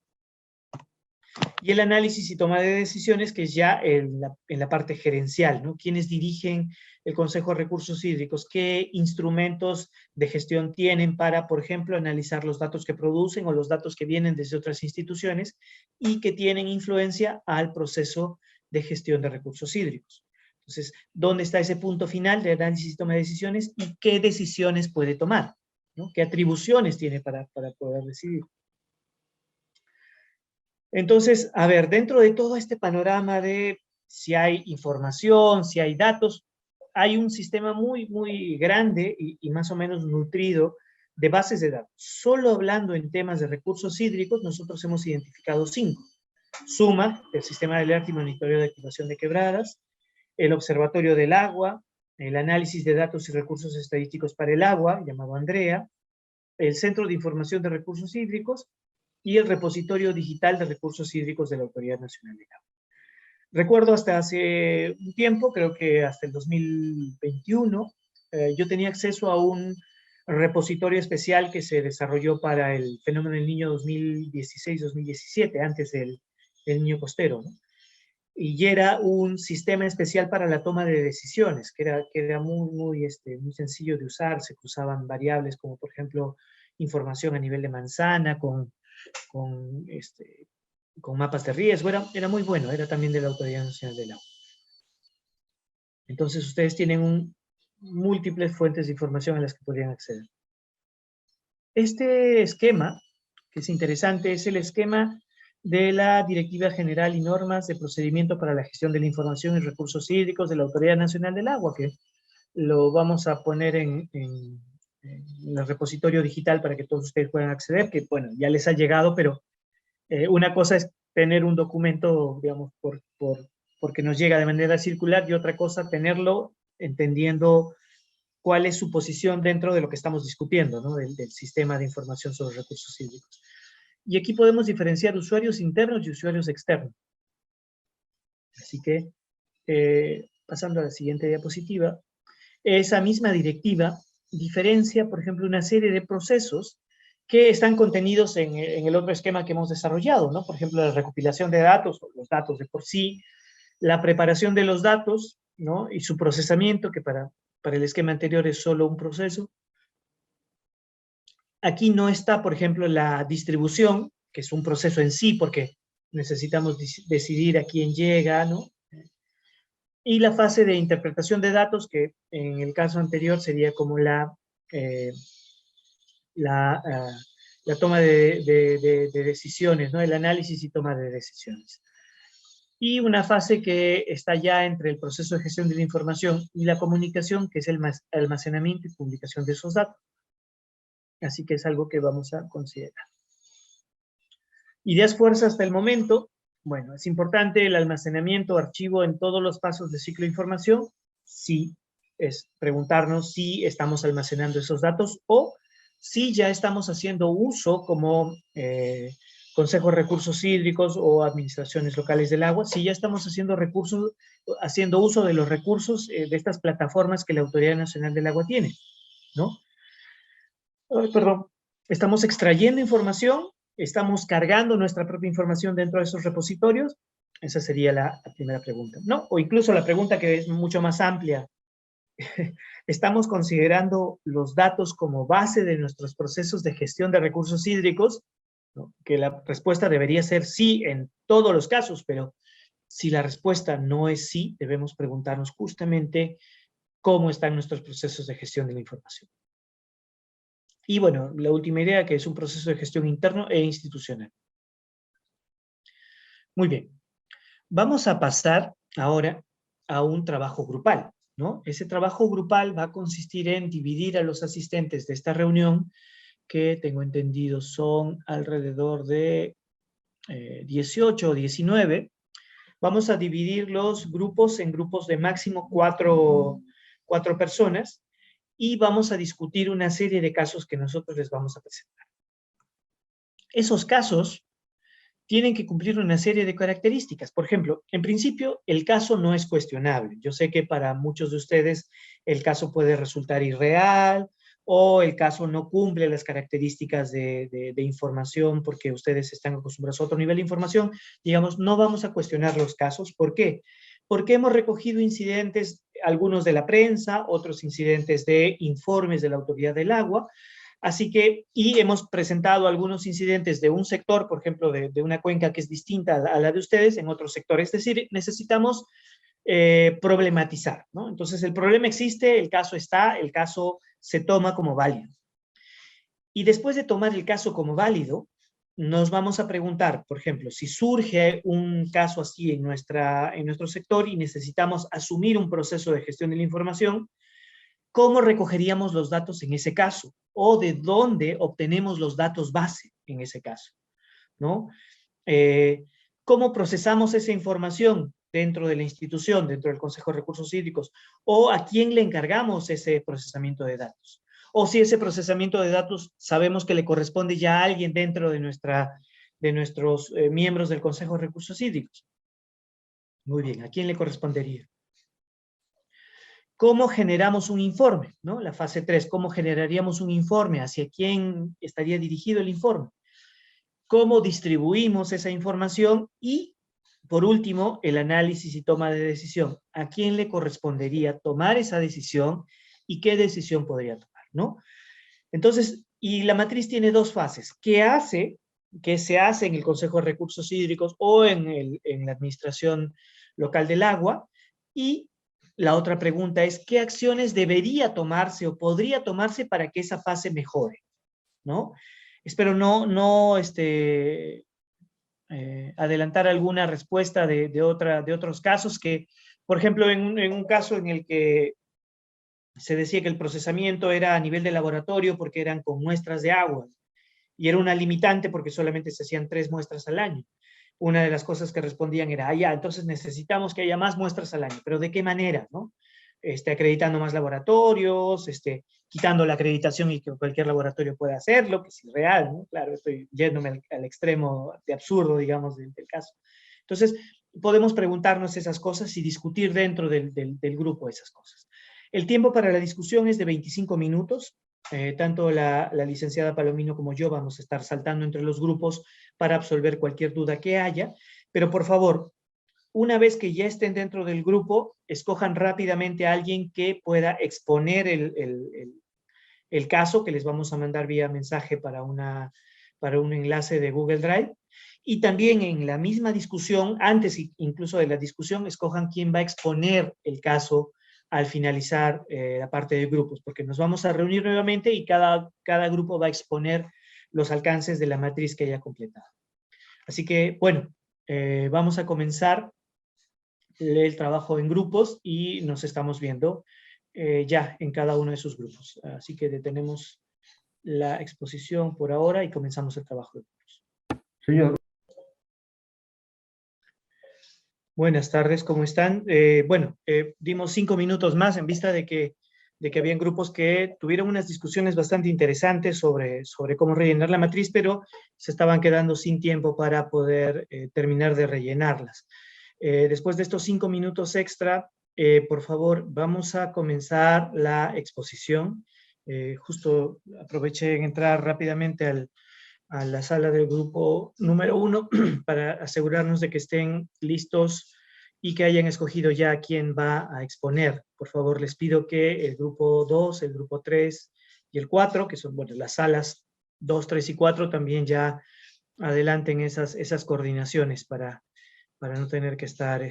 Y el análisis y toma de decisiones, que es ya en la parte gerencial, ¿no? ¿Quiénes dirigen el Consejo de Recursos Hídricos? ¿Qué instrumentos de gestión tienen para, por ejemplo, analizar los datos que producen o los datos que vienen desde otras instituciones y que tienen influencia al proceso de gestión de recursos hídricos? Entonces, ¿dónde está ese punto final de análisis y toma de decisiones y qué decisiones puede tomar, ¿no? ¿Qué atribuciones tiene para poder decidir? Entonces, a ver, dentro de todo este panorama de si hay información, si hay datos, hay un sistema muy, muy grande y más o menos nutrido de bases de datos. Solo hablando en temas de recursos hídricos, nosotros hemos identificado 5. SUMA, el Sistema de Alerta y Monitoreo de Activación de Quebradas, el Observatorio del Agua, el Análisis de Datos y Recursos Estadísticos para el Agua, llamado ANDREA, el Centro de Información de Recursos Hídricos, y el repositorio digital de recursos hídricos de la Autoridad Nacional del Agua. Recuerdo hasta hace un tiempo, creo que hasta el 2021, yo tenía acceso a un repositorio especial que se desarrolló para el fenómeno del Niño 2016-2017, antes del Niño Costero, ¿no? Y era un sistema especial para la toma de decisiones, que era muy sencillo de usar. Se cruzaban variables como, por ejemplo, información a nivel de manzana con mapas de riesgo. Era muy bueno, era también de la Autoridad Nacional del Agua. Entonces ustedes tienen múltiples fuentes de información a las que podrían acceder. Este esquema, que es interesante, es el esquema de la Directiva General y Normas de Procedimiento para la Gestión de la Información y Recursos Hídricos de la Autoridad Nacional del Agua, que lo vamos a poner en el repositorio digital para que todos ustedes puedan acceder, que bueno, ya les ha llegado, pero una cosa es tener un documento, digamos, porque nos llega de manera circular, y otra cosa tenerlo entendiendo cuál es su posición dentro de lo que estamos discutiendo, ¿no? Del sistema de información sobre recursos hídricos. Y aquí podemos diferenciar usuarios internos y usuarios externos. Así que, pasando a la siguiente diapositiva, esa misma directiva diferencia, por ejemplo, una serie de procesos que están contenidos en el otro esquema que hemos desarrollado, ¿no? Por ejemplo, la recopilación de datos, o los datos de por sí, la preparación de los datos, ¿no? Y su procesamiento, que para el esquema anterior es solo un proceso. Aquí no está, por ejemplo, la distribución, que es un proceso en sí, porque necesitamos decidir a quién llega, ¿no? Y la fase de interpretación de datos, que en el caso anterior sería como la toma de decisiones, ¿no? El análisis y toma de decisiones. Y una fase que está ya entre el proceso de gestión de la información y la comunicación, que es el almacenamiento y publicación de esos datos. Así que es algo que vamos a considerar. Ideas fuerza hasta el momento. Bueno, es importante el almacenamiento, archivo en todos los pasos de ciclo de información. Sí, es preguntarnos si estamos almacenando esos datos o si ya estamos haciendo uso como Consejo de Recursos Hídricos o administraciones locales del agua, si ya estamos haciendo uso de los recursos de estas plataformas que la Autoridad Nacional del Agua tiene, ¿no? Perdón, estamos extrayendo información, estamos cargando nuestra propia información dentro de esos repositorios, Esa sería la primera pregunta, ¿no? O incluso la pregunta que es mucho más amplia. ¿Estamos considerando los datos como base de nuestros procesos de gestión de recursos hídricos? ¿No? Que la respuesta debería ser sí en todos los casos, pero si la respuesta no es sí, debemos preguntarnos justamente cómo están nuestros procesos de gestión de la información. Y bueno, la última idea, que es un proceso de gestión interno e institucional. Muy bien. Vamos a pasar ahora a un trabajo grupal, ¿no? Ese trabajo grupal va a consistir en dividir a los asistentes de esta reunión, que tengo entendido son alrededor de 18 o 19. Vamos a dividir los grupos en grupos de máximo cuatro personas y vamos a discutir una serie de casos que nosotros les vamos a presentar. Esos casos tienen que cumplir una serie de características. Por ejemplo, en principio, el caso no es cuestionable. Yo sé que para muchos de ustedes el caso puede resultar irreal o el caso no cumple las características de información porque ustedes están acostumbrados a otro nivel de información. Digamos, no vamos a cuestionar los casos. ¿Por qué? Porque hemos recogido incidentes, algunos de la prensa, otros incidentes de informes de la Autoridad del Agua. Así que, y hemos presentado algunos incidentes de un sector, por ejemplo, de una cuenca que es distinta a la de ustedes en otro sector. Es decir, necesitamos problematizar, ¿no? Entonces, el problema existe, el caso está, el caso se toma como válido. Y después de tomar el caso como válido, nos vamos a preguntar, por ejemplo, si surge un caso así en nuestro sector y necesitamos asumir un proceso de gestión de la información, ¿cómo recogeríamos los datos en ese caso? ¿O de dónde obtenemos los datos base en ese caso? ¿No? ¿Cómo procesamos esa información dentro de la institución, dentro del Consejo de Recursos Hídricos? ¿O a quién le encargamos ese procesamiento de datos? O si ese procesamiento de datos sabemos que le corresponde ya a alguien dentro de nuestros miembros del Consejo de Recursos Hídricos. Muy bien, ¿a quién le correspondería? ¿Cómo generamos un informe? ¿No? La fase 3, ¿cómo generaríamos un informe? ¿Hacia quién estaría dirigido el informe? ¿Cómo distribuimos esa información? Y, por último, el análisis y toma de decisión. ¿A quién le correspondería tomar esa decisión y qué decisión podría tomar? ¿No? Entonces, y la matriz tiene dos fases. ¿Qué se hace en el Consejo de Recursos Hídricos o en la Administración Local del Agua? Y la otra pregunta es, ¿qué acciones debería tomarse o podría tomarse para que esa fase mejore? ¿No? Espero no adelantar alguna respuesta de otros casos que, por ejemplo, en un caso en el que se decía que el procesamiento era a nivel de laboratorio porque eran con muestras de agua y era una limitante porque solamente se hacían 3 muestras al año. Una de las cosas que respondían era, ya, entonces necesitamos que haya más muestras al año, pero ¿de qué manera? ¿No? Acreditando más laboratorios, quitando la acreditación y que cualquier laboratorio pueda hacerlo, que es irreal, ¿no? Claro, estoy yéndome al extremo de absurdo, digamos, del caso. Entonces, podemos preguntarnos esas cosas y discutir dentro del grupo esas cosas. El tiempo para la discusión es de 25 minutos. Tanto la licenciada Palomino como yo vamos a estar saltando entre los grupos para absolver cualquier duda que haya, pero por favor, una vez que ya estén dentro del grupo, escojan rápidamente a alguien que pueda exponer el caso que les vamos a mandar vía mensaje para un enlace de Google Drive. Y también en la misma discusión, antes incluso de la discusión, escojan quién va a exponer el caso al finalizar la parte de grupos, porque nos vamos a reunir nuevamente y cada grupo va a exponer los alcances de la matriz que haya completado. Así que, bueno, vamos a comenzar el trabajo en grupos y nos estamos viendo ya en cada uno de sus grupos. Así que detenemos la exposición por ahora y comenzamos el trabajo de grupos. Señor. Buenas tardes, ¿cómo están? Dimos 5 minutos más en vista de que habían grupos que tuvieron unas discusiones bastante interesantes sobre cómo rellenar la matriz, pero se estaban quedando sin tiempo para poder terminar de rellenarlas. Después de estos 5 minutos extra, por favor, vamos a comenzar la exposición. Justo aproveché en entrar rápidamente a la sala del grupo número 1 para asegurarnos de que estén listos y que hayan escogido ya a quién va a exponer. Por favor, les pido que el grupo 2, el grupo 3 y el 4, que son, bueno, las salas 2, 3 y 4, también ya adelanten esas coordinaciones para no tener que estar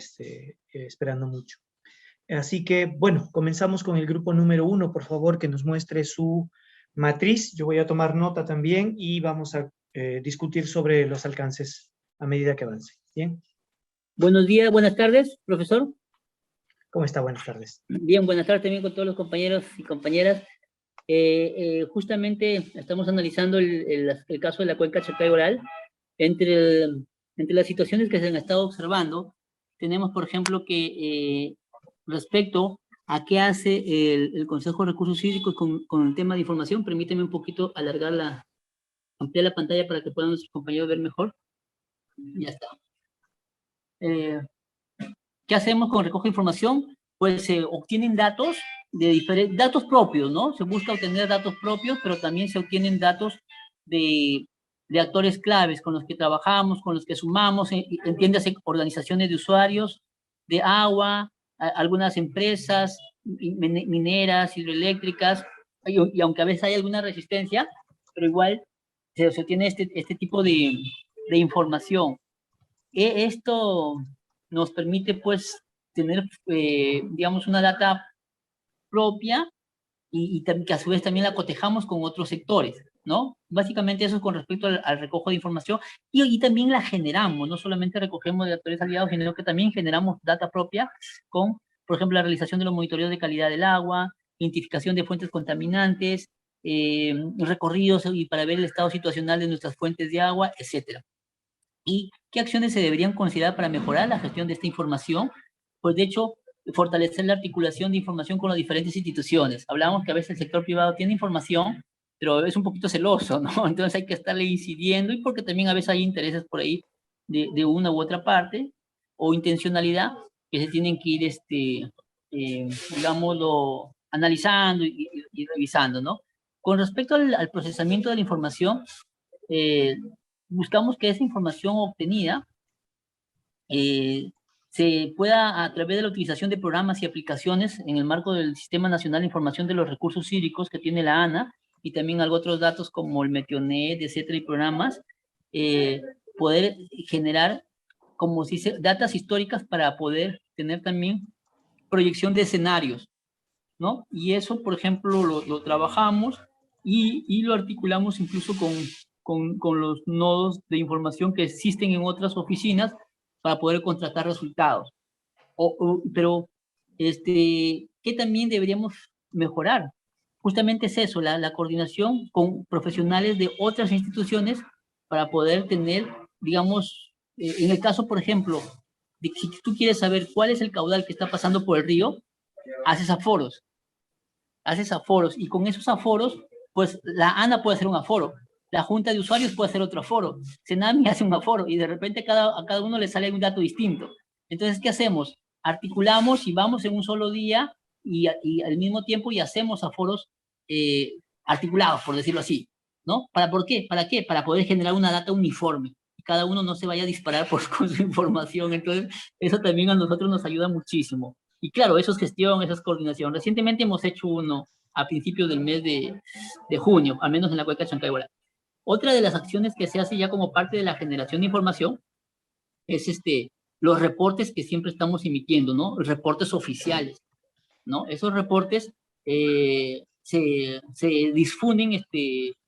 esperando mucho. Así que, bueno, comenzamos con el grupo número 1, por favor, que nos muestre su matriz. Yo voy a tomar nota también y vamos a discutir sobre los alcances a medida que avance. ¿Bien? Buenos días, buenas tardes, profesor. ¿Cómo está? Buenas tardes. Bien, buenas tardes también con todos los compañeros y compañeras. Justamente estamos analizando el caso de la cuenca Chacay-Oral. Entre las situaciones que se han estado observando, tenemos, por ejemplo, que respecto a qué hace el Consejo de Recursos Hídricos con el tema de información, permíteme un poquito ampliar la pantalla para que puedan nuestros compañeros ver mejor. Ya está. ¿Qué hacemos con recoge información? Pues se obtienen datos datos propios, ¿no? Se busca obtener datos propios, pero también se obtienen datos de actores claves con los que trabajamos, con los que sumamos, entiéndase, organizaciones de usuarios de agua, algunas empresas mineras, hidroeléctricas, y aunque a veces hay alguna resistencia, pero igual se obtiene este tipo de información. Esto nos permite, pues, tener, digamos, una data propia y que a su vez también la cotejamos con otros sectores, ¿no? Básicamente eso es con respecto al recojo de información y también la generamos, no solamente recogemos de actores aliados, sino que también generamos data propia con, por ejemplo, la realización de los monitoreos de calidad del agua, identificación de fuentes contaminantes, recorridos y para ver el estado situacional de nuestras fuentes de agua, etcétera. ¿Y qué acciones se deberían considerar para mejorar la gestión de esta información? Pues de hecho, fortalecer la articulación de información con las diferentes instituciones. Hablamos que a veces el sector privado tiene información, pero es un poquito celoso, ¿no? Entonces hay que estarle incidiendo y porque también a veces hay intereses por ahí de una u otra parte o intencionalidad que se tienen que ir, digámoslo, analizando y revisando, ¿no? Con respecto al procesamiento de la información, buscamos que esa información obtenida se pueda, a través de la utilización de programas y aplicaciones en el marco del Sistema Nacional de Información de los Recursos Hídricos que tiene la ANA, y también algo otros datos como el Meteonet, etcétera, y programas, poder generar, como se dice, datas históricas para poder tener también proyección de escenarios, ¿no? Y eso, por ejemplo, lo trabajamos y lo articulamos incluso con los nodos de información que existen en otras oficinas para poder contratar resultados. Pero, ¿qué también deberíamos mejorar? Justamente es eso, la coordinación con profesionales de otras instituciones para poder tener, digamos, en el caso, por ejemplo, de si tú quieres saber cuál es el caudal que está pasando por el río, haces aforos, y con esos aforos, pues la ANA puede hacer un aforo, la Junta de Usuarios puede hacer otro aforo, Cenami hace un aforo, y de repente a cada uno le sale un dato distinto. Entonces, ¿qué hacemos? Articulamos y vamos en un solo día y al mismo tiempo y hacemos aforos articulados, por decirlo así, ¿no? ¿Por qué? ¿Para qué? Para poder generar una data uniforme y cada uno no se vaya a disparar con su información. Entonces, eso también a nosotros nos ayuda muchísimo. Y claro, eso es gestión, eso es coordinación. Recientemente hemos hecho uno a principios del mes de junio, al menos en la cuenca Chancay-Oral. Otra de las acciones que se hace ya como parte de la generación de información es los reportes que siempre estamos emitiendo, ¿no? Reportes oficiales, ¿no? Esos reportes se difunden,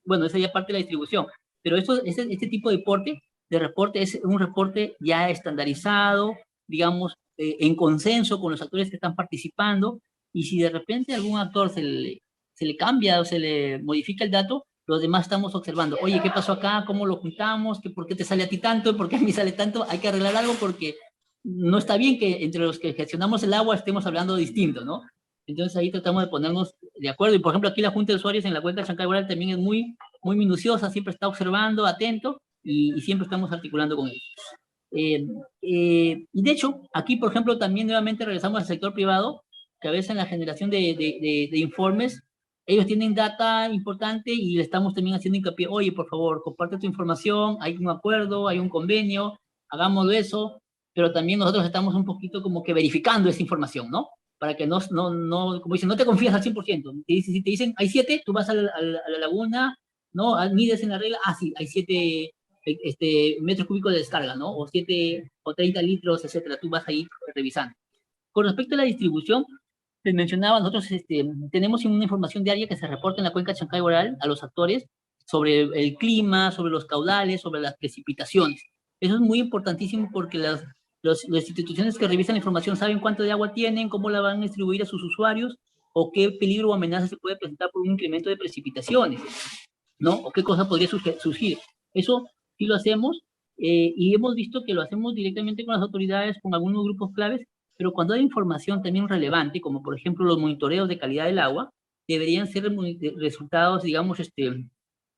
bueno, esa ya parte de la distribución, pero este tipo de reporte es un reporte ya estandarizado, digamos, en consenso con los actores que están participando, y si de repente algún actor se le cambia o se le modifica el dato, los demás estamos observando, oye, ¿qué pasó acá? ¿Cómo lo juntamos? ¿Por qué te sale a ti tanto? ¿Por qué a mí sale tanto? Hay que arreglar algo porque no está bien que entre los que gestionamos el agua estemos hablando distinto, ¿no? Entonces ahí tratamos de ponernos de acuerdo. Y por ejemplo, aquí la Junta de Usuarios en la cuenca Chancay-Oral también es muy, muy minuciosa, siempre está observando, atento, y siempre estamos articulando con ellos. Y de hecho, aquí, por ejemplo, también nuevamente regresamos al sector privado, que a veces en la generación de informes, ellos tienen data importante y le estamos también haciendo hincapié, oye, por favor, comparte tu información, hay un acuerdo, hay un convenio, hagámoslo eso, pero también nosotros estamos un poquito como que verificando esa información, ¿no? Para que como dicen, no te confías al 100%. Si te dicen, hay 7, tú vas a la laguna, ¿no? Mides en la regla, sí, hay 7 metros cúbicos de descarga, ¿no? O 7 o 30 litros, etcétera. Tú vas ahí revisando. Con respecto a la distribución, les mencionaba, nosotros tenemos una información diaria que se reporta en la cuenca Chancay-Guaral a los actores sobre el clima, sobre los caudales, sobre las precipitaciones. Eso es muy importantísimo porque las instituciones que revisan la información saben cuánto de agua tienen, cómo la van a distribuir a sus usuarios, o qué peligro o amenaza se puede presentar por un incremento de precipitaciones, ¿no? O qué cosa podría surgir. Eso sí lo hacemos, y hemos visto que lo hacemos directamente con las autoridades, con algunos grupos claves, pero cuando hay información también relevante, como por ejemplo los monitoreos de calidad del agua, deberían ser resultados, digamos,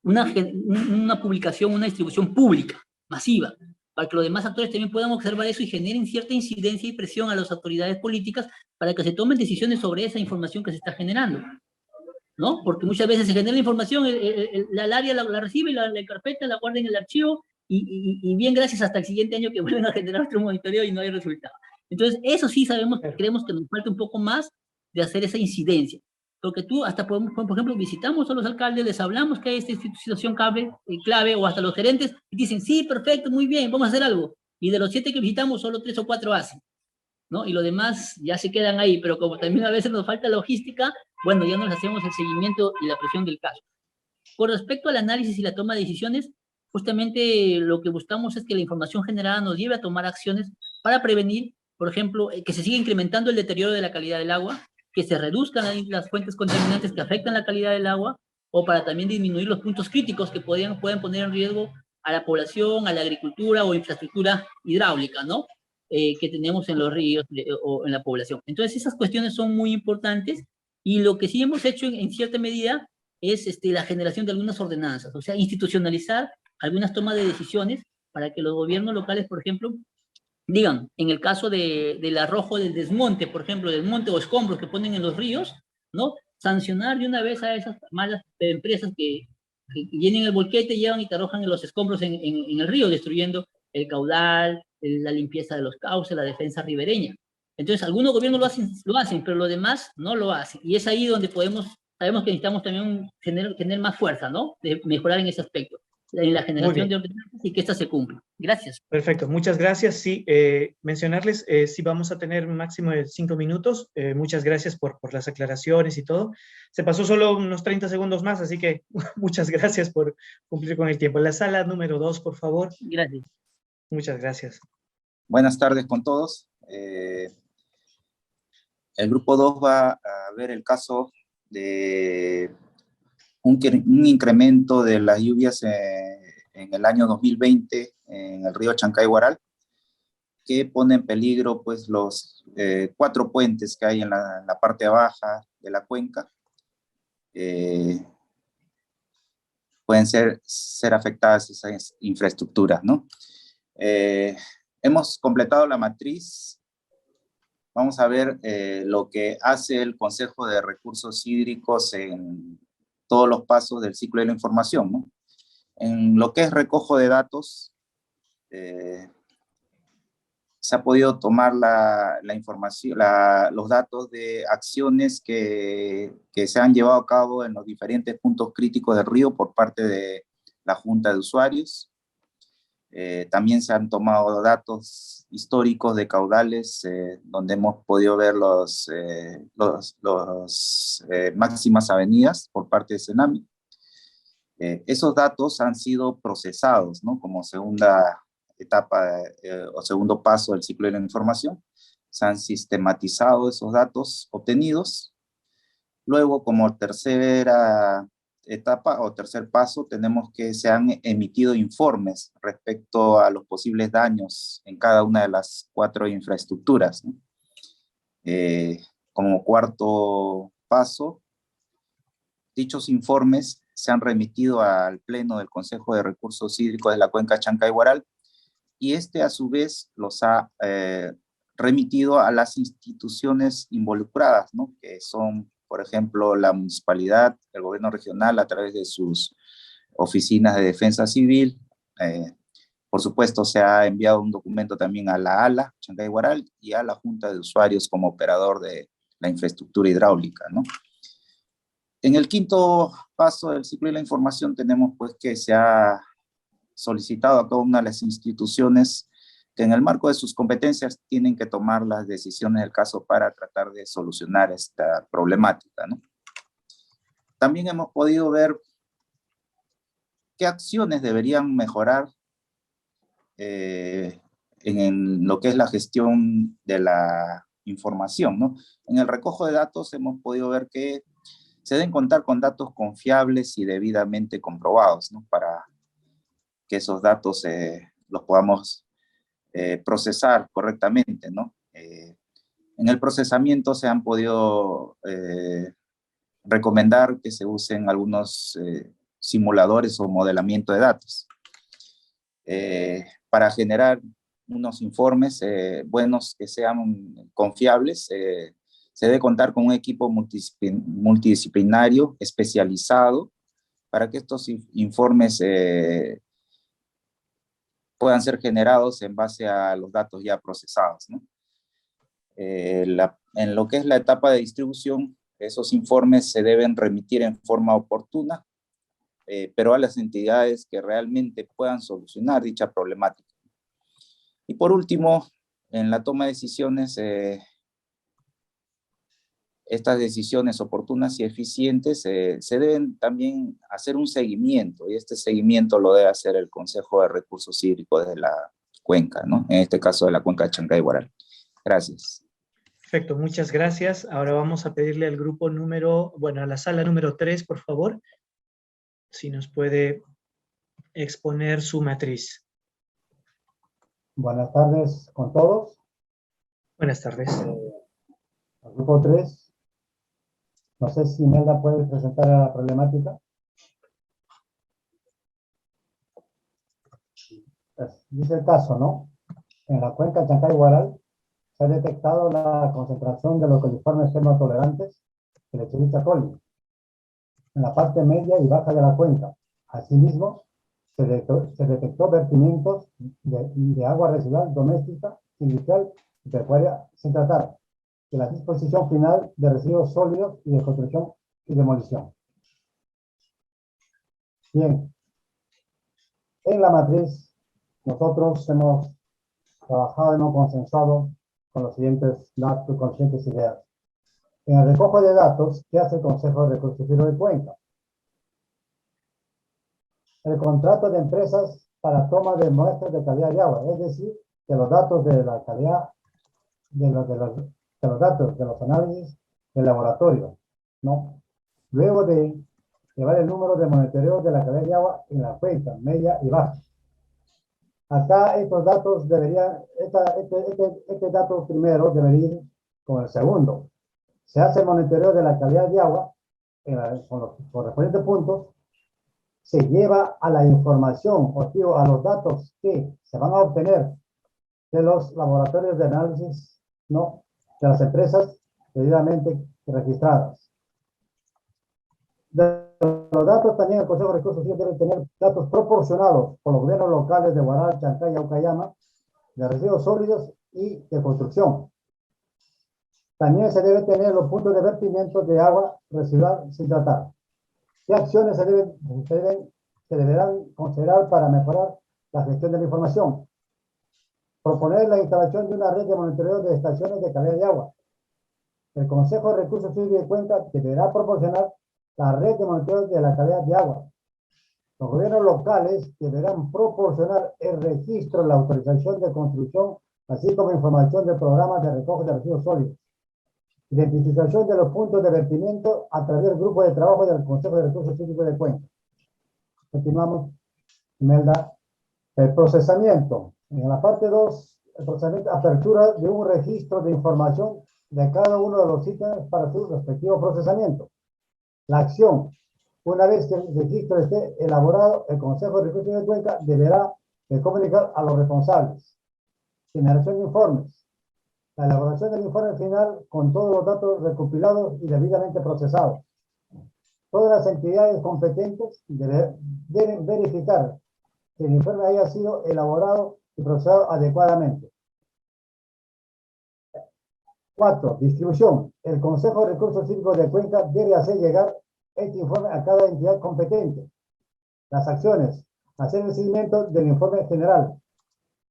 una publicación, una distribución pública, masiva, para que los demás actores también puedan observar eso y generen cierta incidencia y presión a las autoridades políticas para que se tomen decisiones sobre esa información que se está generando, ¿no? Porque muchas veces se genera la información, el área la recibe, la carpeta, la guarda en el archivo, y bien gracias hasta el siguiente año que vuelven a generar otro monitoreo y no hay resultado. Entonces, eso sí creemos que nos falta un poco más de hacer esa incidencia. Porque tú, hasta por ejemplo, visitamos a los alcaldes, les hablamos que hay esta situación clave, o hasta los gerentes, y dicen, sí, perfecto, muy bien, vamos a hacer algo. Y de los 7 que visitamos, solo 3 o 4 hacen, ¿no? Y los demás ya se quedan ahí, pero como también a veces nos falta logística, bueno, ya nos hacemos el seguimiento y la presión del caso. Con respecto al análisis y la toma de decisiones, justamente lo que buscamos es que la información generada nos lleve a tomar acciones para prevenir, por ejemplo, que se siga incrementando el deterioro de la calidad del agua, que se reduzcan las fuentes contaminantes que afectan la calidad del agua, o para también disminuir los puntos críticos que pueden poner en riesgo a la población, a la agricultura o infraestructura hidráulica, ¿no? Que tenemos en los ríos o en la población. Entonces, esas cuestiones son muy importantes, y lo que sí hemos hecho en cierta medida es la generación de algunas ordenanzas, o sea, institucionalizar algunas tomas de decisiones para que los gobiernos locales, por ejemplo, digan, en el caso del arrojo del desmonte, por ejemplo, del monte o escombros que ponen en los ríos, ¿no? Sancionar de una vez a esas malas empresas que llenen el volquete, llevan y te arrojan los escombros en el río, destruyendo el caudal, la limpieza de los cauces, la defensa ribereña. Entonces, algunos gobiernos lo hacen, pero los demás no lo hacen. Y es ahí donde sabemos que necesitamos también tener más fuerza, ¿no? De mejorar en ese aspecto, en la generación de ordenanzas, y que éstas se cumplan. Gracias. Perfecto, muchas gracias. Sí, mencionarles, sí vamos a tener un máximo de 5 minutos. Muchas gracias por las aclaraciones y todo. Se pasó solo unos 30 segundos más, así que muchas gracias por cumplir con el tiempo. La sala número 2, por favor. Gracias. Muchas gracias. Buenas tardes con todos. El grupo 2 va a ver el caso de un incremento de las lluvias en el año 2020 en el río Chancay-Guaral, que pone en peligro pues los 4 puentes que hay en la parte baja de la cuenca. Pueden ser afectadas esas infraestructuras, ¿no? Hemos completado la matriz. Vamos a ver lo que hace el Consejo de Recursos Hídricos en todos los pasos del ciclo de la información, ¿no? En lo que es recojo de datos, se ha podido tomar la información, los datos de acciones que se han llevado a cabo en los diferentes puntos críticos del río por parte de la Junta de Usuarios. También se han tomado datos históricos de caudales, donde hemos podido ver los máximas avenidas por parte de Senami. Esos datos han sido procesados, ¿no? Como segunda etapa o segundo paso del ciclo de la información. Se han sistematizado esos datos obtenidos. Luego, como tercera etapa o tercer paso, tenemos que se han emitido informes respecto a los posibles daños en cada una de las 4 infraestructuras, ¿no? Como cuarto paso, dichos informes se han remitido al Pleno del Consejo de Recursos Hídricos de la Cuenca Chancay-Guaral, y a su vez los ha remitido a las instituciones involucradas, ¿no? Que son, por ejemplo, la municipalidad, el gobierno regional, a través de sus oficinas de defensa civil. Por supuesto, se ha enviado un documento también a la ALA, Chancay Huaral, y a la Junta de Usuarios como operador de la infraestructura hidráulica, ¿no? En el quinto paso del ciclo de la información tenemos pues que se ha solicitado a cada una de las instituciones que en el marco de sus competencias tienen que tomar las decisiones del caso para tratar de solucionar esta problemática, ¿no? También hemos podido ver qué acciones deberían mejorar en lo que es la gestión de la información, ¿no? En el recojo de datos hemos podido ver que se deben contar con datos confiables y debidamente comprobados, ¿no? Para que esos datos los podamos procesar correctamente, ¿no? En el procesamiento se han podido recomendar que se usen algunos simuladores o modelamiento de datos para generar unos informes buenos que sean confiables. Se debe contar con un equipo multidisciplinario especializado para que estos informes puedan ser generados en base a los datos ya procesados, ¿no? En lo que es la etapa de distribución, esos informes se deben remitir en forma oportuna, pero a las entidades que realmente puedan solucionar dicha problemática. Y por último, en la toma de decisiones, estas decisiones oportunas y eficientes se deben también hacer un seguimiento, y este seguimiento lo debe hacer el Consejo de Recursos Hídricos de la cuenca, ¿no? En este caso de la cuenca de Chancay Huaral. Gracias. Perfecto, muchas gracias. Ahora vamos a pedirle al grupo a la sala número 3, por favor, si nos puede exponer su matriz. Buenas tardes con todos. Buenas tardes. El grupo 3, no sé si Melda puede presentar la problemática. Dice el caso, ¿no? En la cuenca Chancay-Huaral se ha detectado la concentración de los coliformes germotolerantes de Lecherichia coli en la parte media y baja de la cuenca. Asimismo, se detectó vertimientos de agua residual doméstica, industrial y pecuaria sin tratar, de la disposición final de residuos sólidos y de construcción y demolición. Bien, en la matriz nosotros hemos trabajado, hemos consensuado con los siguientes datos, con las siguientes ideas. En el recojo de datos, ¿qué hace el Consejo de Recursos Hídricos de Cuenca? El contrato de empresas para toma de muestras de calidad de agua, es decir, que los datos de la calidad, de los datos de los análisis del laboratorio, ¿no? Luego de llevar el número de monitoreo de la calidad de agua en la cuenca, media y baja. Acá estos datos deberían, este dato primero debería ir con el segundo. Se hace el monitoreo de la calidad de agua con los correspondientes puntos, se lleva a la información, o digo, a los datos que se van a obtener de los laboratorios de análisis, ¿no? De las empresas debidamente registradas. De los datos también el Consejo de Recursos Hídricos debe tener datos proporcionados por los gobiernos locales de Huaral, Chancay y Aucayama, de residuos sólidos y de construcción. También se debe tener los puntos de vertimiento de agua residual sin tratar. ¿Qué acciones se deberán considerar para mejorar la gestión de la información? Proponer la instalación de una red de monitoreo de estaciones de calidad de agua. El Consejo de Recursos Hídricos de Cuenca deberá proporcionar la red de monitoreo de la calidad de agua. Los gobiernos locales deberán proporcionar el registro, la autorización de construcción, así como información de programas de recojo de residuos sólidos. Identificación de los puntos de vertimiento a través del grupo de trabajo del Consejo de Recursos Hídricos de Cuenca. Continuamos, Melda. El procesamiento. En la parte 2, el procesamiento, apertura de un registro de información de cada uno de los ítems para su respectivo procesamiento. La acción. Una vez que el registro esté elaborado, el Consejo de Recursos de Cuenca deberá de comunicar a los responsables. Generación de informes. La elaboración del informe final con todos los datos recopilados y debidamente procesados. Todas las entidades competentes deben verificar que el informe haya sido elaborado y procesado adecuadamente. 4. Distribución. El Consejo de Recursos Hídricos de Cuenca debe hacer llegar este informe a cada entidad competente. Las acciones. Hacer el seguimiento del informe general.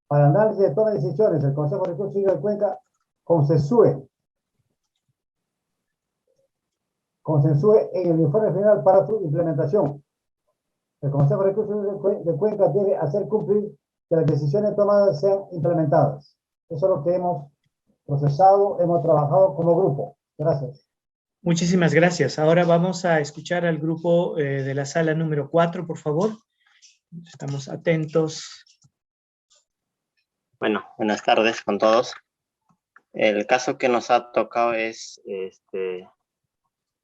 Para análisis de toma de decisiones, el Consejo de Recursos Hídricos de Cuenca consensúe en el informe final para su implementación. El Consejo de Recursos de Cuenca debe hacer cumplir que las decisiones tomadas sean implementadas. Eso es lo que hemos procesado, hemos trabajado como grupo. Gracias. Muchísimas gracias. Ahora vamos a escuchar al grupo de la sala número 4, por favor. Estamos atentos. Bueno, buenas tardes con todos. El caso que nos ha tocado es,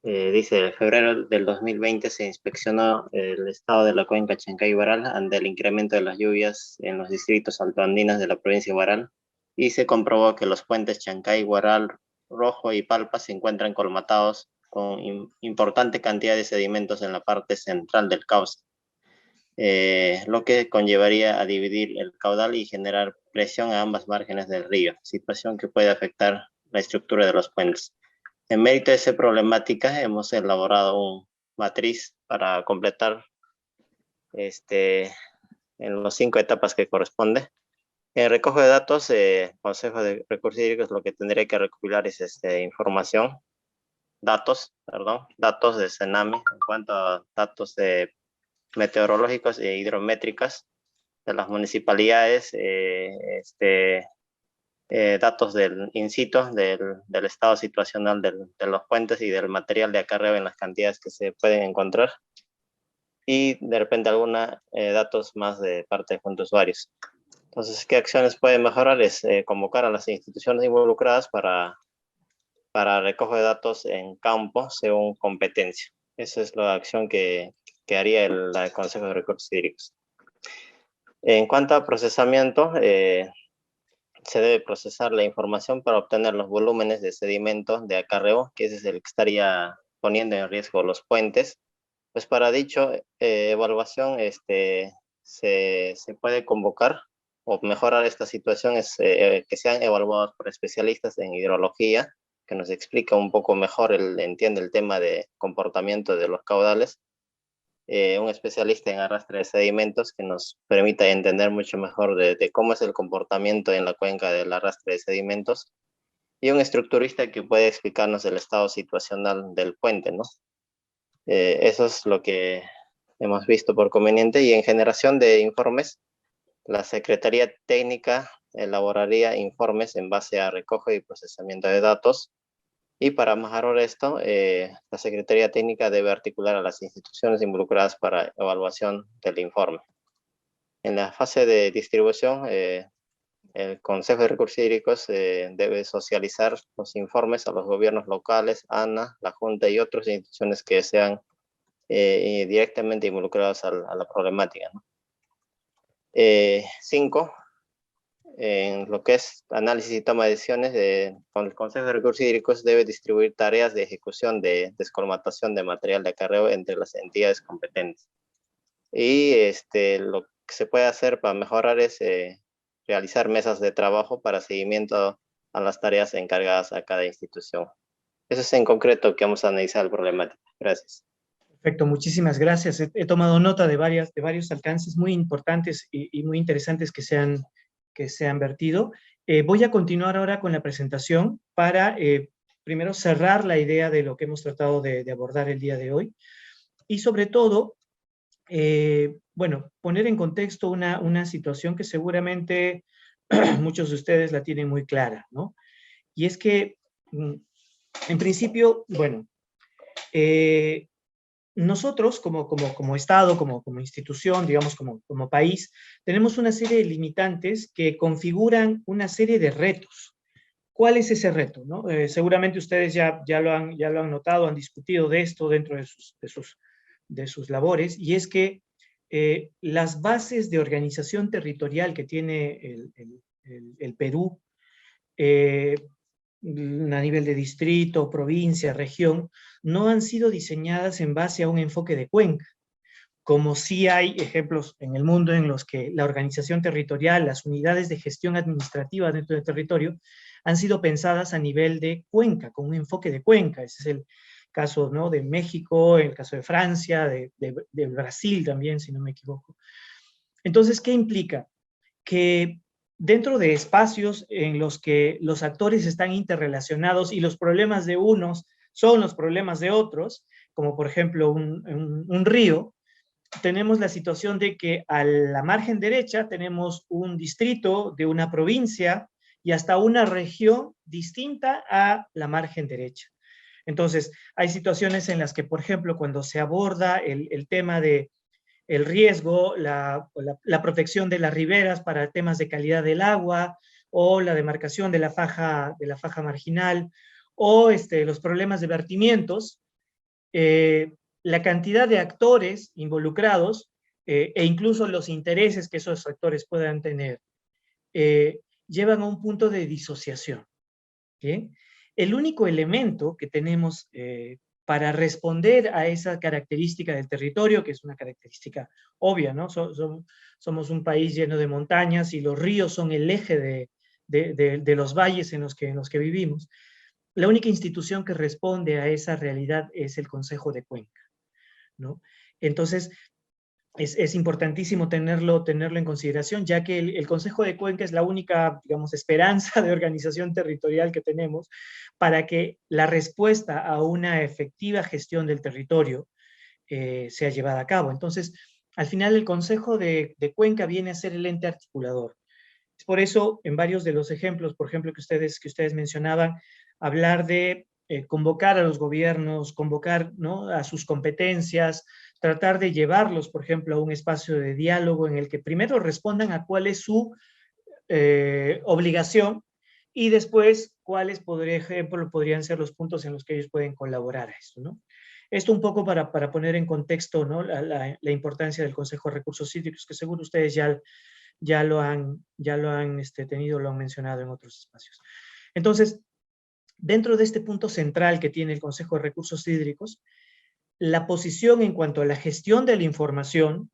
dice, en febrero del 2020 se inspeccionó el estado de la cuenca Chancay y Huaral ante el incremento de las lluvias en los distritos altoandinos de la provincia de Huaral, y se comprobó que los puentes Chancay, Huaral, Rojo y Palpa se encuentran colmatados con importante cantidad de sedimentos en la parte central del cauce, lo que conllevaría a dividir el caudal y generar presión a ambas márgenes del río, situación que puede afectar la estructura de los puentes. En mérito de esa problemática, hemos elaborado un matriz para completar en las 5 etapas que corresponde. En recojo de datos, Consejo de Recursos Hídricos lo que tendría que recopilar es información, datos de CENAMI en cuanto a datos meteorológicos e hidrométricas de las municipalidades, datos del in situ, del estado situacional de los puentes y del material de acarreo en las cantidades que se pueden encontrar, y de repente algunos datos más de parte de juntos usuarios. Entonces, ¿qué acciones pueden mejorar? Es convocar a las instituciones involucradas para recojo de datos en campo según competencia. Esa es la acción que haría el Consejo de Recursos Hídricos. En cuanto a procesamiento, se debe procesar la información para obtener los volúmenes de sedimentos de acarreo, que ese es el que estaría poniendo en riesgo los puentes. Pues para dicho evaluación se puede convocar o mejorar esta situación, es que sean evaluados por especialistas en hidrología, que nos explica un poco mejor, entiende el tema de comportamiento de los caudales, un especialista en arrastre de sedimentos que nos permita entender mucho mejor de cómo es el comportamiento en la cuenca del arrastre de sedimentos, y un estructurista que puede explicarnos el estado situacional del puente, ¿no? Eso es lo que hemos visto por conveniente. Y en generación de informes, la Secretaría Técnica elaboraría informes en base a recojo y procesamiento de datos. Y para mejorar esto, la Secretaría Técnica debe articular a las instituciones involucradas para evaluación del informe. En la fase de distribución, el Consejo de Recursos Hídricos debe socializar los informes a los gobiernos locales, ANA, la Junta y otras instituciones que sean directamente involucradas a la problemática, ¿no? 5. En lo que es análisis y toma de decisiones, con el Consejo de Recursos Hídricos debe distribuir tareas de ejecución de descolmatación de material de acarreo entre las entidades competentes. Y lo que se puede hacer para mejorar es realizar mesas de trabajo para seguimiento a las tareas encargadas a cada institución. Eso es en concreto que vamos a analizar el problemática. Gracias. Perfecto, muchísimas gracias. He tomado nota de varios alcances muy importantes y muy interesantes que se han vertido. Voy a continuar ahora con la presentación para primero cerrar la idea de lo que hemos tratado de abordar el día de hoy, y sobre todo, bueno, poner en contexto una situación que seguramente muchos de ustedes la tienen muy clara, ¿no? Y es que, en principio, bueno, nosotros como Estado, como institución, digamos como país, tenemos una serie de limitantes que configuran una serie de retos. ¿Cuál es ese reto, no? Seguramente ustedes ya lo han notado, han discutido de esto dentro de sus labores, y es que las bases de organización territorial que tiene el Perú a nivel de distrito, provincia, región, no han sido diseñadas en base a un enfoque de cuenca, como sí hay ejemplos en el mundo en los que la organización territorial, las unidades de gestión administrativa dentro del territorio, han sido pensadas a nivel de cuenca, con un enfoque de cuenca. Ese es el caso, ¿no?, de México, el caso de Francia, de Brasil también, si no me equivoco. Entonces, ¿qué implica? Que dentro de espacios en los que los actores están interrelacionados y los problemas de unos son los problemas de otros, como por ejemplo un río, tenemos la situación de que a la margen derecha tenemos un distrito de una provincia y hasta una región distinta a la margen derecha. Entonces, hay situaciones en las que, por ejemplo, cuando se aborda el tema de el riesgo, la protección de las riberas para temas de calidad del agua, o la demarcación de la faja marginal, o los problemas de vertimientos, la cantidad de actores involucrados e incluso los intereses que esos actores puedan tener, llevan a un punto de disociación. ¿Bien? El único elemento que tenemos para responder a esa característica del territorio, que es una característica obvia, ¿no? Somos un país lleno de montañas y los ríos son el eje de los valles en los que vivimos. La única institución que responde a esa realidad es el Consejo de Cuenca, ¿no? Entonces, es importantísimo tenerlo en consideración, ya que el Consejo de Cuenca es la única, digamos, esperanza de organización territorial que tenemos para que la respuesta a una efectiva gestión del territorio sea llevada a cabo. Entonces, al final el Consejo de Cuenca viene a ser el ente articulador. Es por eso, en varios de los ejemplos, por ejemplo, que ustedes mencionaban, hablar de convocar a los gobiernos, convocar, ¿no?, a sus competencias, tratar de llevarlos, por ejemplo, a un espacio de diálogo en el que primero respondan a cuál es su obligación y después cuáles, por ejemplo, podrían ser los puntos en los que ellos pueden colaborar a esto, ¿no? Esto un poco para poner en contexto, ¿no?, la importancia del Consejo de Recursos Hídricos, que seguro ustedes ya lo han tenido, lo han mencionado en otros espacios. Entonces, dentro de este punto central que tiene el Consejo de Recursos Hídricos, la posición en cuanto a la gestión de la información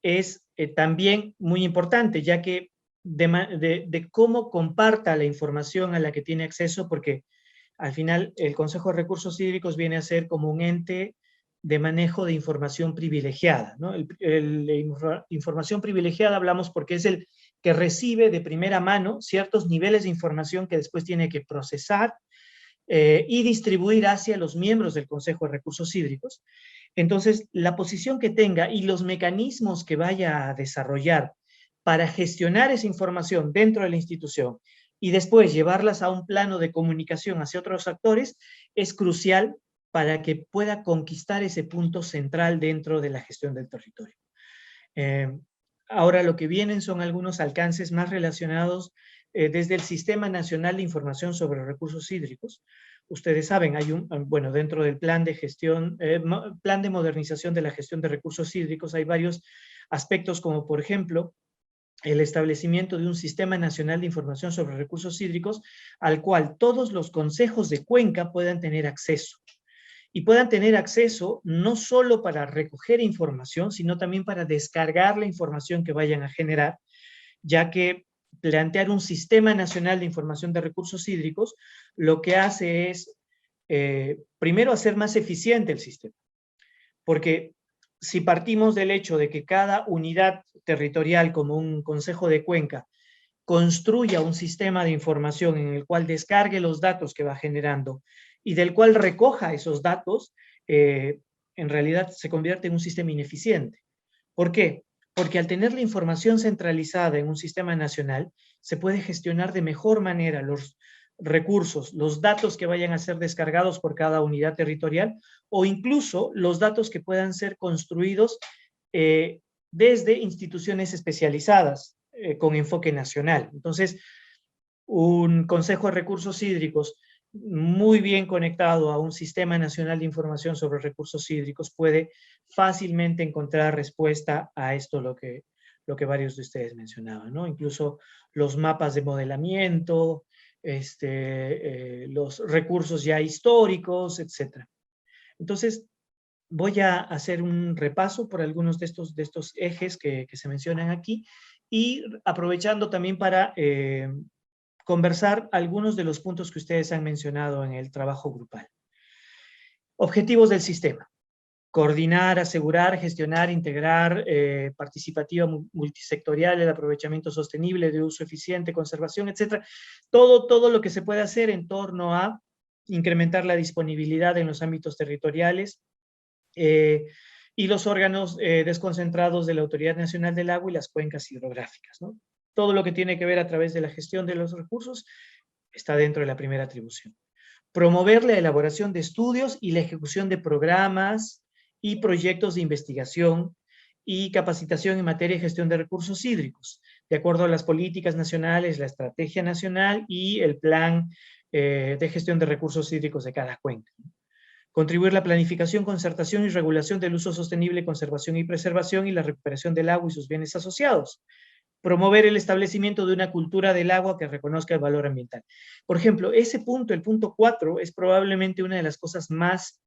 es también muy importante, ya que de cómo comparta la información a la que tiene acceso, porque al final el Consejo de Recursos Hídricos viene a ser como un ente de manejo de información privilegiada, ¿no? Información privilegiada hablamos porque es el que recibe de primera mano ciertos niveles de información que después tiene que procesar y distribuir hacia los miembros del Consejo de Recursos Hídricos. Entonces, la posición que tenga y los mecanismos que vaya a desarrollar para gestionar esa información dentro de la institución y después llevarlas a un plano de comunicación hacia otros actores, es crucial para que pueda conquistar ese punto central dentro de la gestión del territorio. Ahora lo que vienen son algunos alcances más relacionados desde el Sistema Nacional de Información sobre Recursos Hídricos. Ustedes saben, hay bueno, dentro del plan de gestión, plan de modernización de la gestión de recursos hídricos, hay varios aspectos como, por ejemplo, el establecimiento de un Sistema Nacional de Información sobre Recursos Hídricos al cual todos los consejos de cuenca puedan tener acceso. Y puedan tener acceso no solo para recoger información, sino también para descargar la información que vayan a generar, ya que plantear un Sistema Nacional de Información de Recursos Hídricos lo que hace es, primero, hacer más eficiente el sistema. Porque si partimos del hecho de que cada unidad territorial, como un consejo de cuenca, construya un sistema de información en el cual descargue los datos que va generando y del cual recoja esos datos, en realidad se convierte en un sistema ineficiente. ¿Por qué? Porque al tener la información centralizada en un sistema nacional, se puede gestionar de mejor manera los recursos, los datos que vayan a ser descargados por cada unidad territorial, o incluso los datos que puedan ser construidos desde instituciones especializadas con enfoque nacional. Entonces, un Consejo de Recursos Hídricos muy bien conectado a un Sistema Nacional de Información sobre Recursos Hídricos puede fácilmente encontrar respuesta a esto lo que varios de ustedes mencionaban, ¿no? Incluso los mapas de modelamiento, los recursos ya históricos, etc. Entonces, voy a hacer un repaso por algunos de estos ejes que se mencionan aquí, y aprovechando también para conversar algunos de los puntos que ustedes han mencionado en el trabajo grupal. Objetivos del sistema: coordinar, asegurar, gestionar, integrar, participativa, multisectorial, el aprovechamiento sostenible, de uso eficiente, conservación, etc. Todo lo que se puede hacer en torno a incrementar la disponibilidad en los ámbitos territoriales, y los órganos desconcentrados de la Autoridad Nacional del Agua y las cuencas hidrográficas, ¿no? Todo lo que tiene que ver a través de la gestión de los recursos está dentro de la primera atribución. Promover la elaboración de estudios y la ejecución de programas y proyectos de investigación y capacitación en materia de gestión de recursos hídricos, de acuerdo a las políticas nacionales, la estrategia nacional y el plan de gestión de recursos hídricos de cada cuenca. Contribuir la planificación, concertación y regulación del uso sostenible, conservación y preservación y la recuperación del agua y sus bienes asociados. Promover el establecimiento de una cultura del agua que reconozca el valor ambiental. Por ejemplo, ese punto, el punto 4, es probablemente una de las cosas más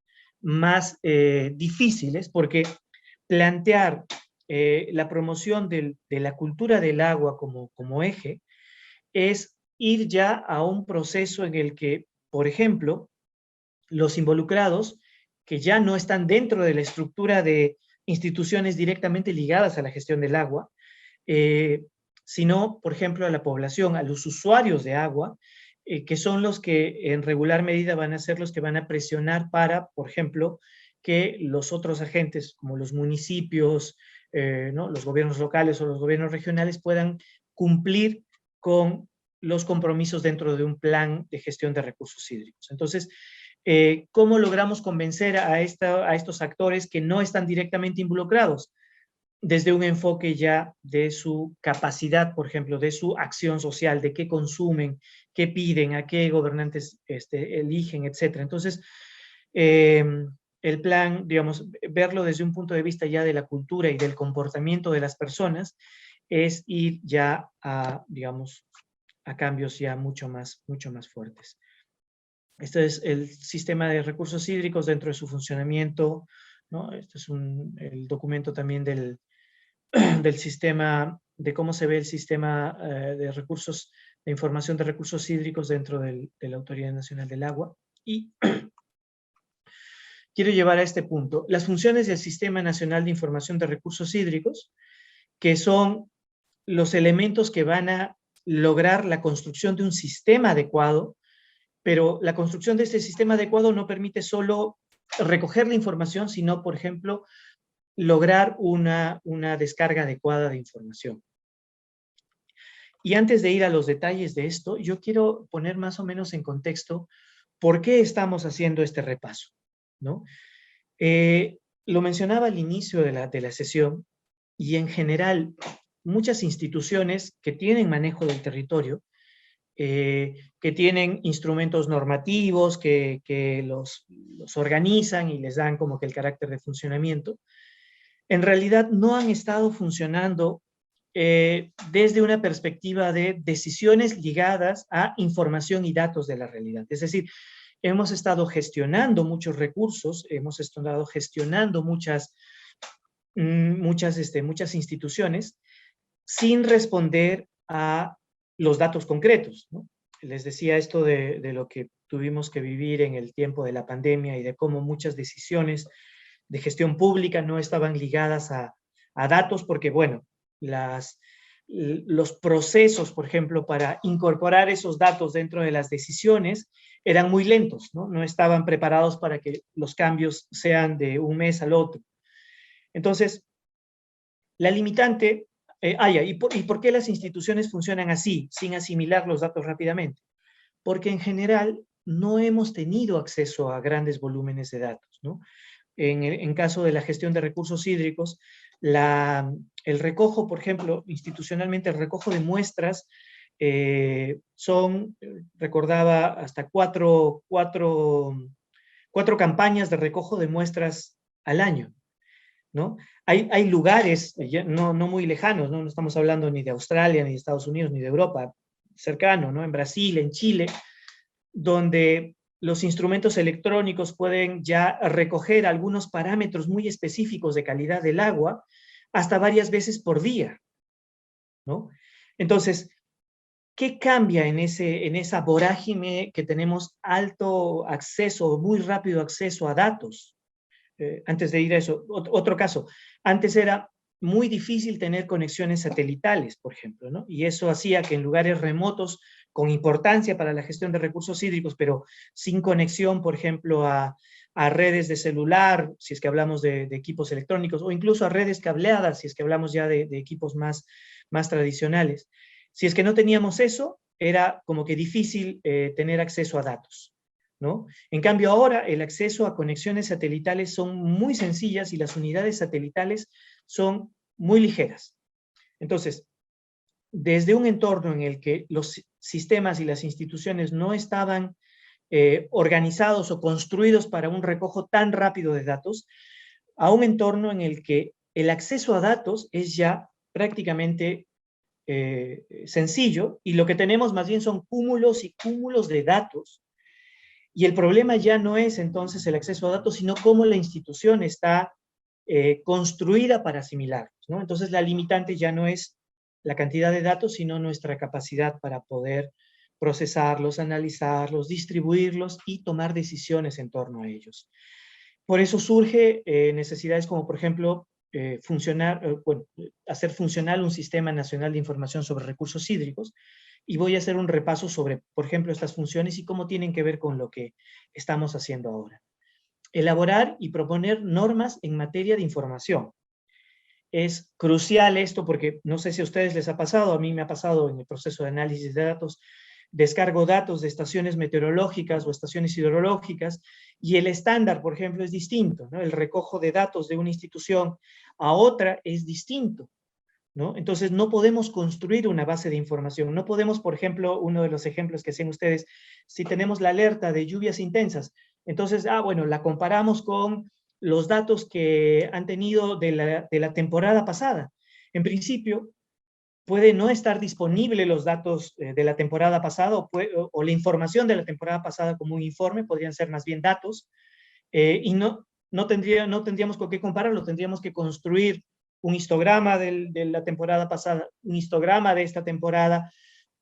difíciles, porque plantear la promoción de la cultura del agua como eje es ir ya a un proceso en el que, por ejemplo, los involucrados, que ya no están dentro de la estructura de instituciones directamente ligadas a la gestión del agua, sino, por ejemplo, a la población, a los usuarios de agua, que son los que en regular medida van a ser los que van a presionar para, por ejemplo, que los otros agentes, como los municipios, ¿no?, los gobiernos locales o los gobiernos regionales, puedan cumplir con los compromisos dentro de un plan de gestión de recursos hídricos. Entonces, ¿cómo logramos convencer a estos actores que no están directamente involucrados? Desde un enfoque ya de su capacidad, por ejemplo, de su acción social, de qué consumen, qué piden, a qué gobernantes eligen, etc. Entonces, el plan, digamos, verlo desde un punto de vista ya de la cultura y del comportamiento de las personas, es ir ya a, digamos, a cambios ya mucho más fuertes. Este es el sistema de recursos hídricos dentro de su funcionamiento, ¿no? Este es el documento también del sistema, de cómo se ve el sistema de recursos, de información de recursos hídricos dentro de la Autoridad Nacional del Agua. Y quiero llevar a este punto las funciones del Sistema Nacional de Información de Recursos Hídricos, que son los elementos que van a lograr la construcción de un sistema adecuado. Pero la construcción de este sistema adecuado no permite solo recoger la información, sino, por ejemplo, lograr una descarga adecuada de información. Y antes de ir a los detalles de esto, yo quiero poner más o menos en contexto por qué estamos haciendo este repaso, ¿no? Lo mencionaba al inicio de la sesión, y en general, muchas instituciones que tienen manejo del territorio, que tienen instrumentos normativos que los organizan y les dan como que el carácter de funcionamiento, en realidad no han estado funcionando desde una perspectiva de decisiones ligadas a información y datos de la realidad. Es decir, hemos estado gestionando muchos recursos, hemos estado gestionando muchas instituciones sin responder a los datos concretos, ¿no? Les decía esto de lo que tuvimos que vivir en el tiempo de la pandemia y de cómo muchas decisiones de gestión pública no estaban ligadas a datos, porque, bueno, los procesos, por ejemplo, para incorporar esos datos dentro de las decisiones eran muy lentos, ¿no? No estaban preparados para que los cambios sean de un mes al otro. Entonces, la limitante... ¿Y por qué las instituciones funcionan así, sin asimilar los datos rápidamente? Porque en general no hemos tenido acceso a grandes volúmenes de datos, ¿no? En caso de la gestión de recursos hídricos, el recojo, por ejemplo, institucionalmente el recojo de muestras recordaba, hasta cuatro campañas de recojo de muestras al año, ¿no? Hay lugares no muy lejanos, ¿no? No estamos hablando ni de Australia, ni de Estados Unidos, ni de Europa, cercano, ¿no? En Brasil, en Chile, donde los instrumentos electrónicos pueden ya recoger algunos parámetros muy específicos de calidad del agua hasta varias veces por día, ¿no? Entonces, ¿qué cambia en esa vorágine que tenemos alto acceso, muy rápido acceso a datos? Antes de ir a eso, otro caso, antes era muy difícil tener conexiones satelitales, por ejemplo, ¿no? Y eso hacía que en lugares remotos, con importancia para la gestión de recursos hídricos, pero sin conexión, por ejemplo, a redes de celular, si es que hablamos de equipos electrónicos, o incluso a redes cableadas, si es que hablamos ya de equipos más tradicionales. Si es que no teníamos eso, era como que difícil tener acceso a datos, ¿no? En cambio ahora el acceso a conexiones satelitales son muy sencillas y las unidades satelitales son muy ligeras. Entonces, desde un entorno en el que los sistemas y las instituciones no estaban organizados o construidos para un recojo tan rápido de datos, a un entorno en el que el acceso a datos es ya prácticamente sencillo, y lo que tenemos más bien son cúmulos y cúmulos de datos. Y el problema ya no es entonces el acceso a datos, sino cómo la institución está construida para asimilarlos, ¿no? Entonces la limitante ya no es la cantidad de datos, sino nuestra capacidad para poder procesarlos, analizarlos, distribuirlos y tomar decisiones en torno a ellos. Por eso surge necesidades como, por ejemplo, hacer funcional un Sistema Nacional de Información sobre Recursos Hídricos, y voy a hacer un repaso sobre, por ejemplo, estas funciones y cómo tienen que ver con lo que estamos haciendo ahora. Elaborar y proponer normas en materia de información. Es crucial esto porque no sé si a ustedes les ha pasado, a mí me ha pasado en el proceso de análisis de datos, descargo datos de estaciones meteorológicas o estaciones hidrológicas y el estándar, por ejemplo, es distinto, ¿no? El recojo de datos de una institución a otra es distinto, ¿no? Entonces no podemos construir una base de información, no podemos, por ejemplo, uno de los ejemplos que hacen ustedes, si tenemos la alerta de lluvias intensas, entonces, bueno, la comparamos con los datos que han tenido de la temporada pasada. En principio, puede no estar disponible los datos de la temporada pasada o la información de la temporada pasada como un informe, podrían ser más bien datos, y no tendríamos con qué compararlo, tendríamos que construir un histograma de la temporada pasada, un histograma de esta temporada,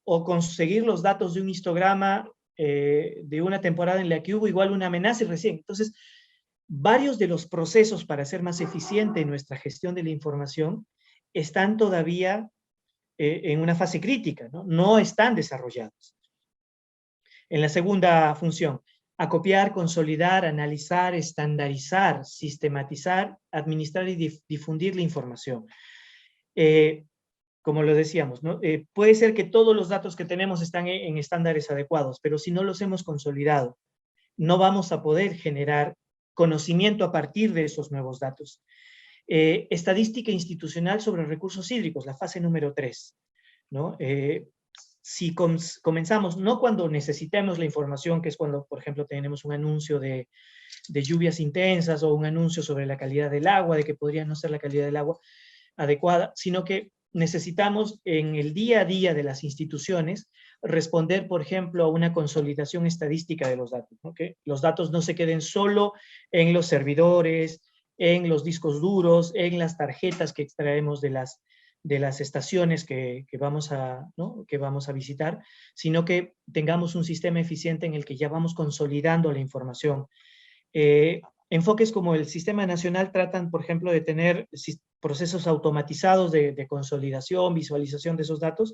o conseguir los datos de un histograma de una temporada en la que hubo igual una amenaza y recién. Entonces, varios de los procesos para hacer más eficiente nuestra gestión de la información están todavía en una fase crítica, ¿no? No están desarrollados. En la segunda función, acopiar, consolidar, analizar, estandarizar, sistematizar, administrar y difundir la información. Como lo decíamos, ¿no? Puede ser que todos los datos que tenemos están en estándares adecuados, pero si no los hemos consolidado, no vamos a poder generar conocimiento a partir de esos nuevos datos. Estadística institucional sobre recursos hídricos, la fase número 3, ¿no? Si comenzamos, no cuando necesitemos la información, que es cuando, por ejemplo, tenemos un anuncio de lluvias intensas o un anuncio sobre la calidad del agua, de que podría no ser la calidad del agua adecuada, sino que necesitamos en el día a día de las instituciones responder, por ejemplo, a una consolidación estadística de los datos, ¿no? Que los datos no se queden solo en los servidores, en los discos duros, en las tarjetas que extraemos de las estaciones que vamos a visitar, sino que tengamos un sistema eficiente en el que ya vamos consolidando la información. Enfoques como el Sistema Nacional tratan, por ejemplo, de tener procesos automatizados de consolidación, visualización de esos datos,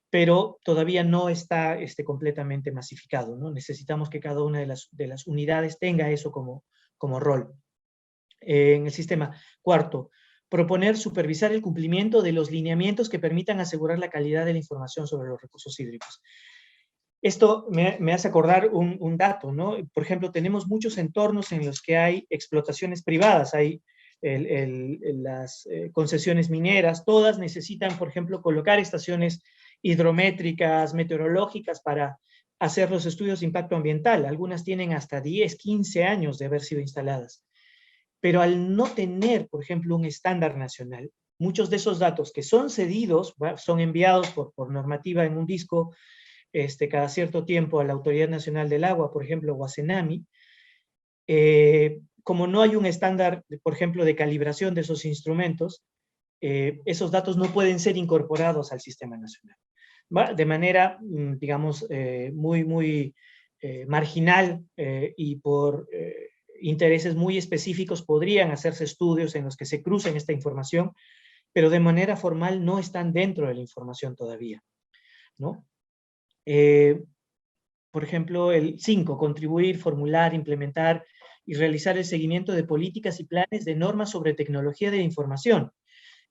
pero todavía no está completamente masificado, ¿no? Necesitamos que cada una de las unidades tenga eso como rol en el sistema. Cuarto, proponer, supervisar el cumplimiento de los lineamientos que permitan asegurar la calidad de la información sobre los recursos hídricos. Esto me hace acordar un dato, ¿no? Por ejemplo, tenemos muchos entornos en los que hay explotaciones privadas, hay las concesiones mineras, todas necesitan, por ejemplo, colocar estaciones hidrométricas, meteorológicas para hacer los estudios de impacto ambiental. Algunas tienen hasta 10, 15 años de haber sido instaladas. Pero al no tener, por ejemplo, un estándar nacional, muchos de esos datos que son cedidos, son enviados por normativa en un disco cada cierto tiempo a la Autoridad Nacional del Agua, por ejemplo, o a CENAMI, como no hay un estándar, por ejemplo, de calibración de esos instrumentos, esos datos no pueden ser incorporados al sistema nacional. ¿Va? De manera, digamos, muy marginal y por intereses muy específicos podrían hacerse estudios en los que se crucen esta información, pero de manera formal no están dentro de la información todavía, ¿no? Por ejemplo, el 5, contribuir, formular, implementar y realizar el seguimiento de políticas y planes de normas sobre tecnología de información.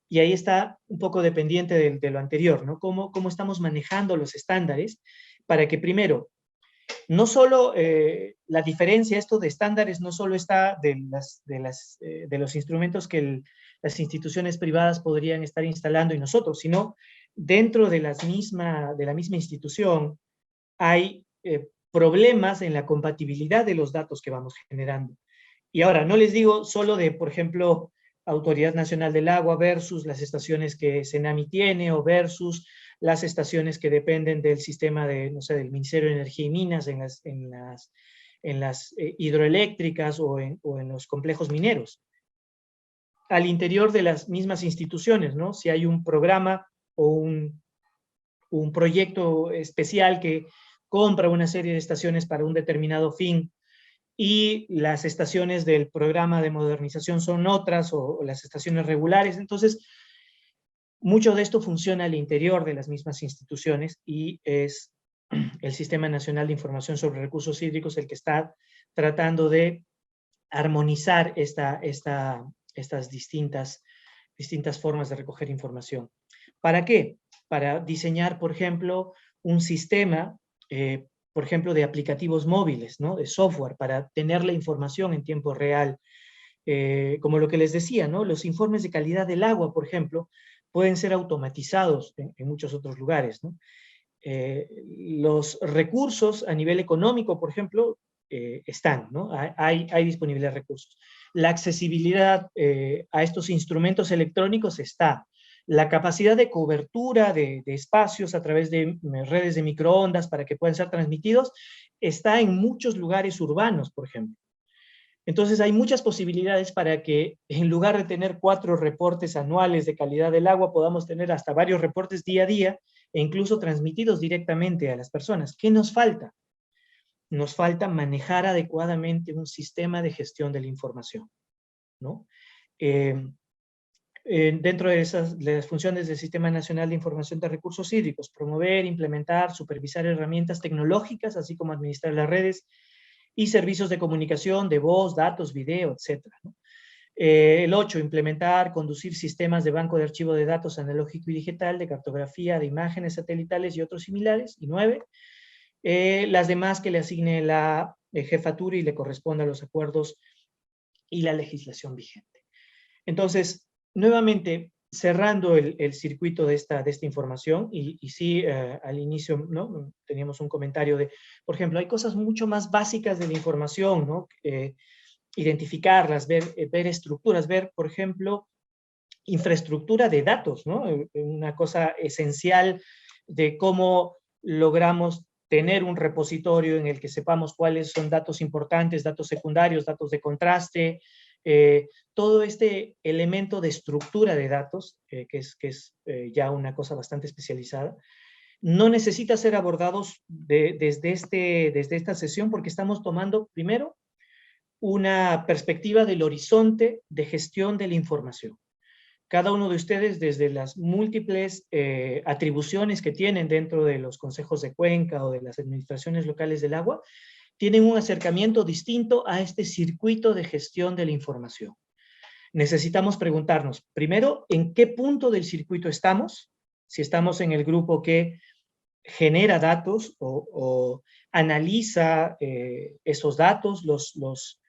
Y ahí está un poco dependiente de lo anterior, ¿no? Cómo estamos manejando los estándares para que primero, no solo la diferencia, esto de estándares, no solo está de los instrumentos que las instituciones privadas podrían estar instalando y nosotros, sino dentro de la misma institución hay problemas en la compatibilidad de los datos que vamos generando. Y ahora, no les digo solo de, por ejemplo, Autoridad Nacional del Agua versus las estaciones que CENAMI tiene o versus las estaciones que dependen del sistema de, no sé, del Ministerio de Energía y Minas en las hidroeléctricas o en los complejos mineros. Al interior de las mismas instituciones, ¿no? Si hay un programa o un proyecto especial que compra una serie de estaciones para un determinado fin y las estaciones del programa de modernización son otras o las estaciones regulares, entonces mucho de esto funciona al interior de las mismas instituciones y es el Sistema Nacional de Información sobre Recursos Hídricos el que está tratando de armonizar estas distintas formas de recoger información. ¿Para qué? Para diseñar, por ejemplo, un sistema, por ejemplo, de aplicativos móviles, ¿no? De software, para tener la información en tiempo real. Como lo que les decía, ¿no? Los informes de calidad del agua, por ejemplo, pueden ser automatizados en muchos otros lugares, ¿no? Los recursos a nivel económico, por ejemplo, están, ¿no? Hay disponibilidad de recursos. La accesibilidad a estos instrumentos electrónicos está. La capacidad de cobertura de espacios a través de redes de microondas para que puedan ser transmitidos está en muchos lugares urbanos, por ejemplo. Entonces hay muchas posibilidades para que en lugar de tener 4 reportes anuales de calidad del agua, podamos tener hasta varios reportes día a día e incluso transmitidos directamente a las personas. ¿Qué nos falta? Nos falta manejar adecuadamente un sistema de gestión de la información, ¿no? Dentro de las funciones del Sistema Nacional de Información de Recursos Hídricos, promover, implementar, supervisar herramientas tecnológicas, así como administrar las redes y servicios de comunicación, de voz, datos, video, etc., ¿no? El 8, implementar, conducir sistemas de banco de archivo de datos analógico y digital, de cartografía, de imágenes satelitales y otros similares. Y 9, las demás que le asigne la jefatura y le corresponda a los acuerdos y la legislación vigente. Entonces, nuevamente, cerrando el circuito de esta información, y sí, al inicio, ¿no? Teníamos un comentario de, por ejemplo, hay cosas mucho más básicas de la información, ¿no? Identificarlas, ver estructuras, ver, por ejemplo, infraestructura de datos, ¿no? Una cosa esencial de cómo logramos tener un repositorio en el que sepamos cuáles son datos importantes, datos secundarios, datos de contraste, todo este elemento de estructura de datos, que es ya una cosa bastante especializada, no necesita ser abordados desde esta sesión porque estamos tomando, primero, una perspectiva del horizonte de gestión de la información. Cada uno de ustedes, desde las múltiples atribuciones que tienen dentro de los consejos de cuenca o de las administraciones locales del agua, tienen un acercamiento distinto a este circuito de gestión de la información. Necesitamos preguntarnos, primero, ¿en qué punto del circuito estamos? Si estamos en el grupo que genera datos o analiza esos datos, los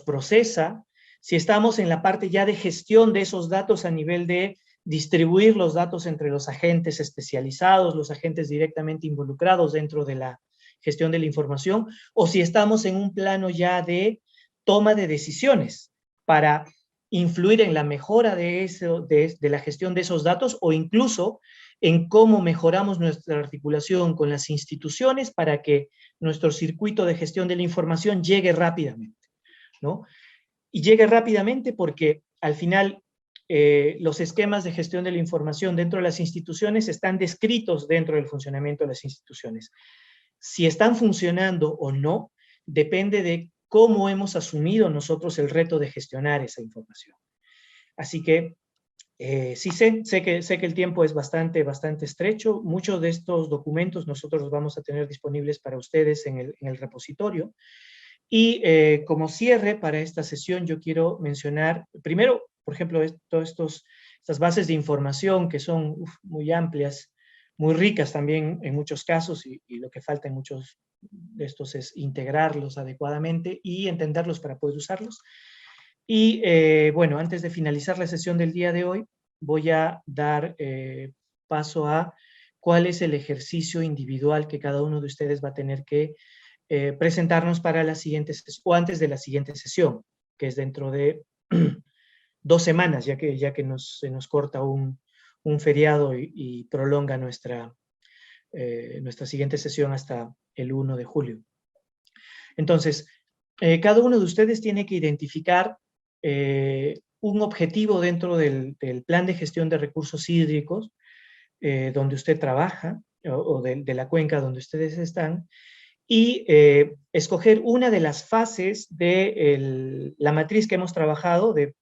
procesa, si estamos en la parte ya de gestión de esos datos a nivel de distribuir los datos entre los agentes especializados, los agentes directamente involucrados dentro de la gestión de la información, o si estamos en un plano ya de toma de decisiones para influir en la mejora de la gestión de esos datos, o incluso en cómo mejoramos nuestra articulación con las instituciones para que nuestro circuito de gestión de la información llegue rápidamente, ¿no? Y llegue rápidamente porque al final los esquemas de gestión de la información dentro de las instituciones están descritos dentro del funcionamiento de las instituciones. Si están funcionando o no, depende de cómo hemos asumido nosotros el reto de gestionar esa información. Así que sí sé que el tiempo es bastante estrecho. Muchos de estos documentos nosotros los vamos a tener disponibles para ustedes en el repositorio. Y como cierre para esta sesión, yo quiero mencionar, primero, por ejemplo, estas bases de información que son muy amplias, muy ricas también en muchos casos, y lo que falta en muchos de estos es integrarlos adecuadamente y entenderlos para poder usarlos. Y bueno, antes de finalizar la sesión del día de hoy, voy a dar paso a cuál es el ejercicio individual que cada uno de ustedes va a tener que presentarnos para la siguiente sesión, o antes de la siguiente sesión, que es dentro de 2 semanas, ya que se nos corta un feriado y prolonga nuestra siguiente sesión hasta el 1 de julio. Entonces, cada uno de ustedes tiene que identificar un objetivo dentro del plan de gestión de recursos hídricos donde usted trabaja, o de la cuenca donde ustedes están, y escoger una de las fases de la matriz que hemos trabajado de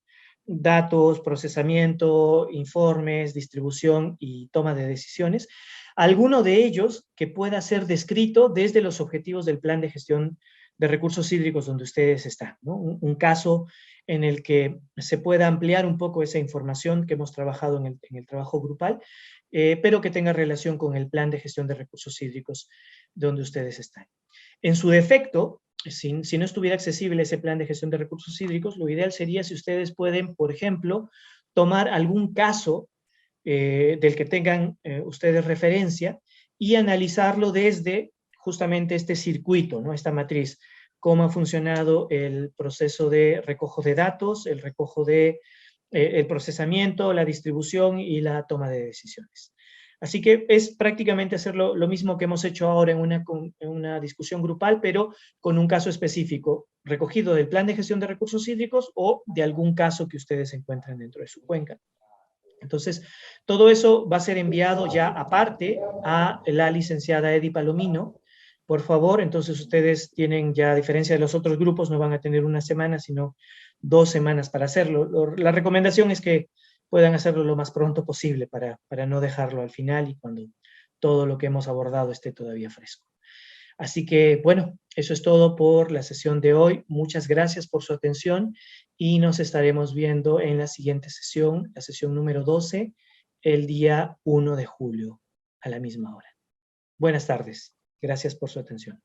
datos, procesamiento, informes, distribución y toma de decisiones, alguno de ellos que pueda ser descrito desde los objetivos del plan de gestión de recursos hídricos donde ustedes están, ¿no? Un caso en el que se pueda ampliar un poco esa información que hemos trabajado en el trabajo grupal, pero que tenga relación con el plan de gestión de recursos hídricos donde ustedes están. En su defecto, si no estuviera accesible ese plan de gestión de recursos hídricos, lo ideal sería si ustedes pueden, por ejemplo, tomar algún caso del que tengan ustedes referencia y analizarlo desde justamente este circuito, ¿no? Esta matriz, cómo ha funcionado el proceso de recojo de datos, el procesamiento, la distribución y la toma de decisiones. Así que es prácticamente hacer lo mismo que hemos hecho ahora en una discusión grupal, pero con un caso específico, recogido del plan de gestión de recursos hídricos o de algún caso que ustedes encuentren dentro de su cuenca. Entonces, todo eso va a ser enviado ya aparte a la licenciada Edi Palomino. Por favor, entonces ustedes tienen ya, a diferencia de los otros grupos, no van a tener 1 semana, sino 2 semanas para hacerlo. La recomendación es que puedan hacerlo lo más pronto posible para no dejarlo al final y cuando todo lo que hemos abordado esté todavía fresco. Así que, bueno, eso es todo por la sesión de hoy. Muchas gracias por su atención y nos estaremos viendo en la siguiente sesión, la sesión número 12, el día 1 de julio, a la misma hora. Buenas tardes. Gracias por su atención.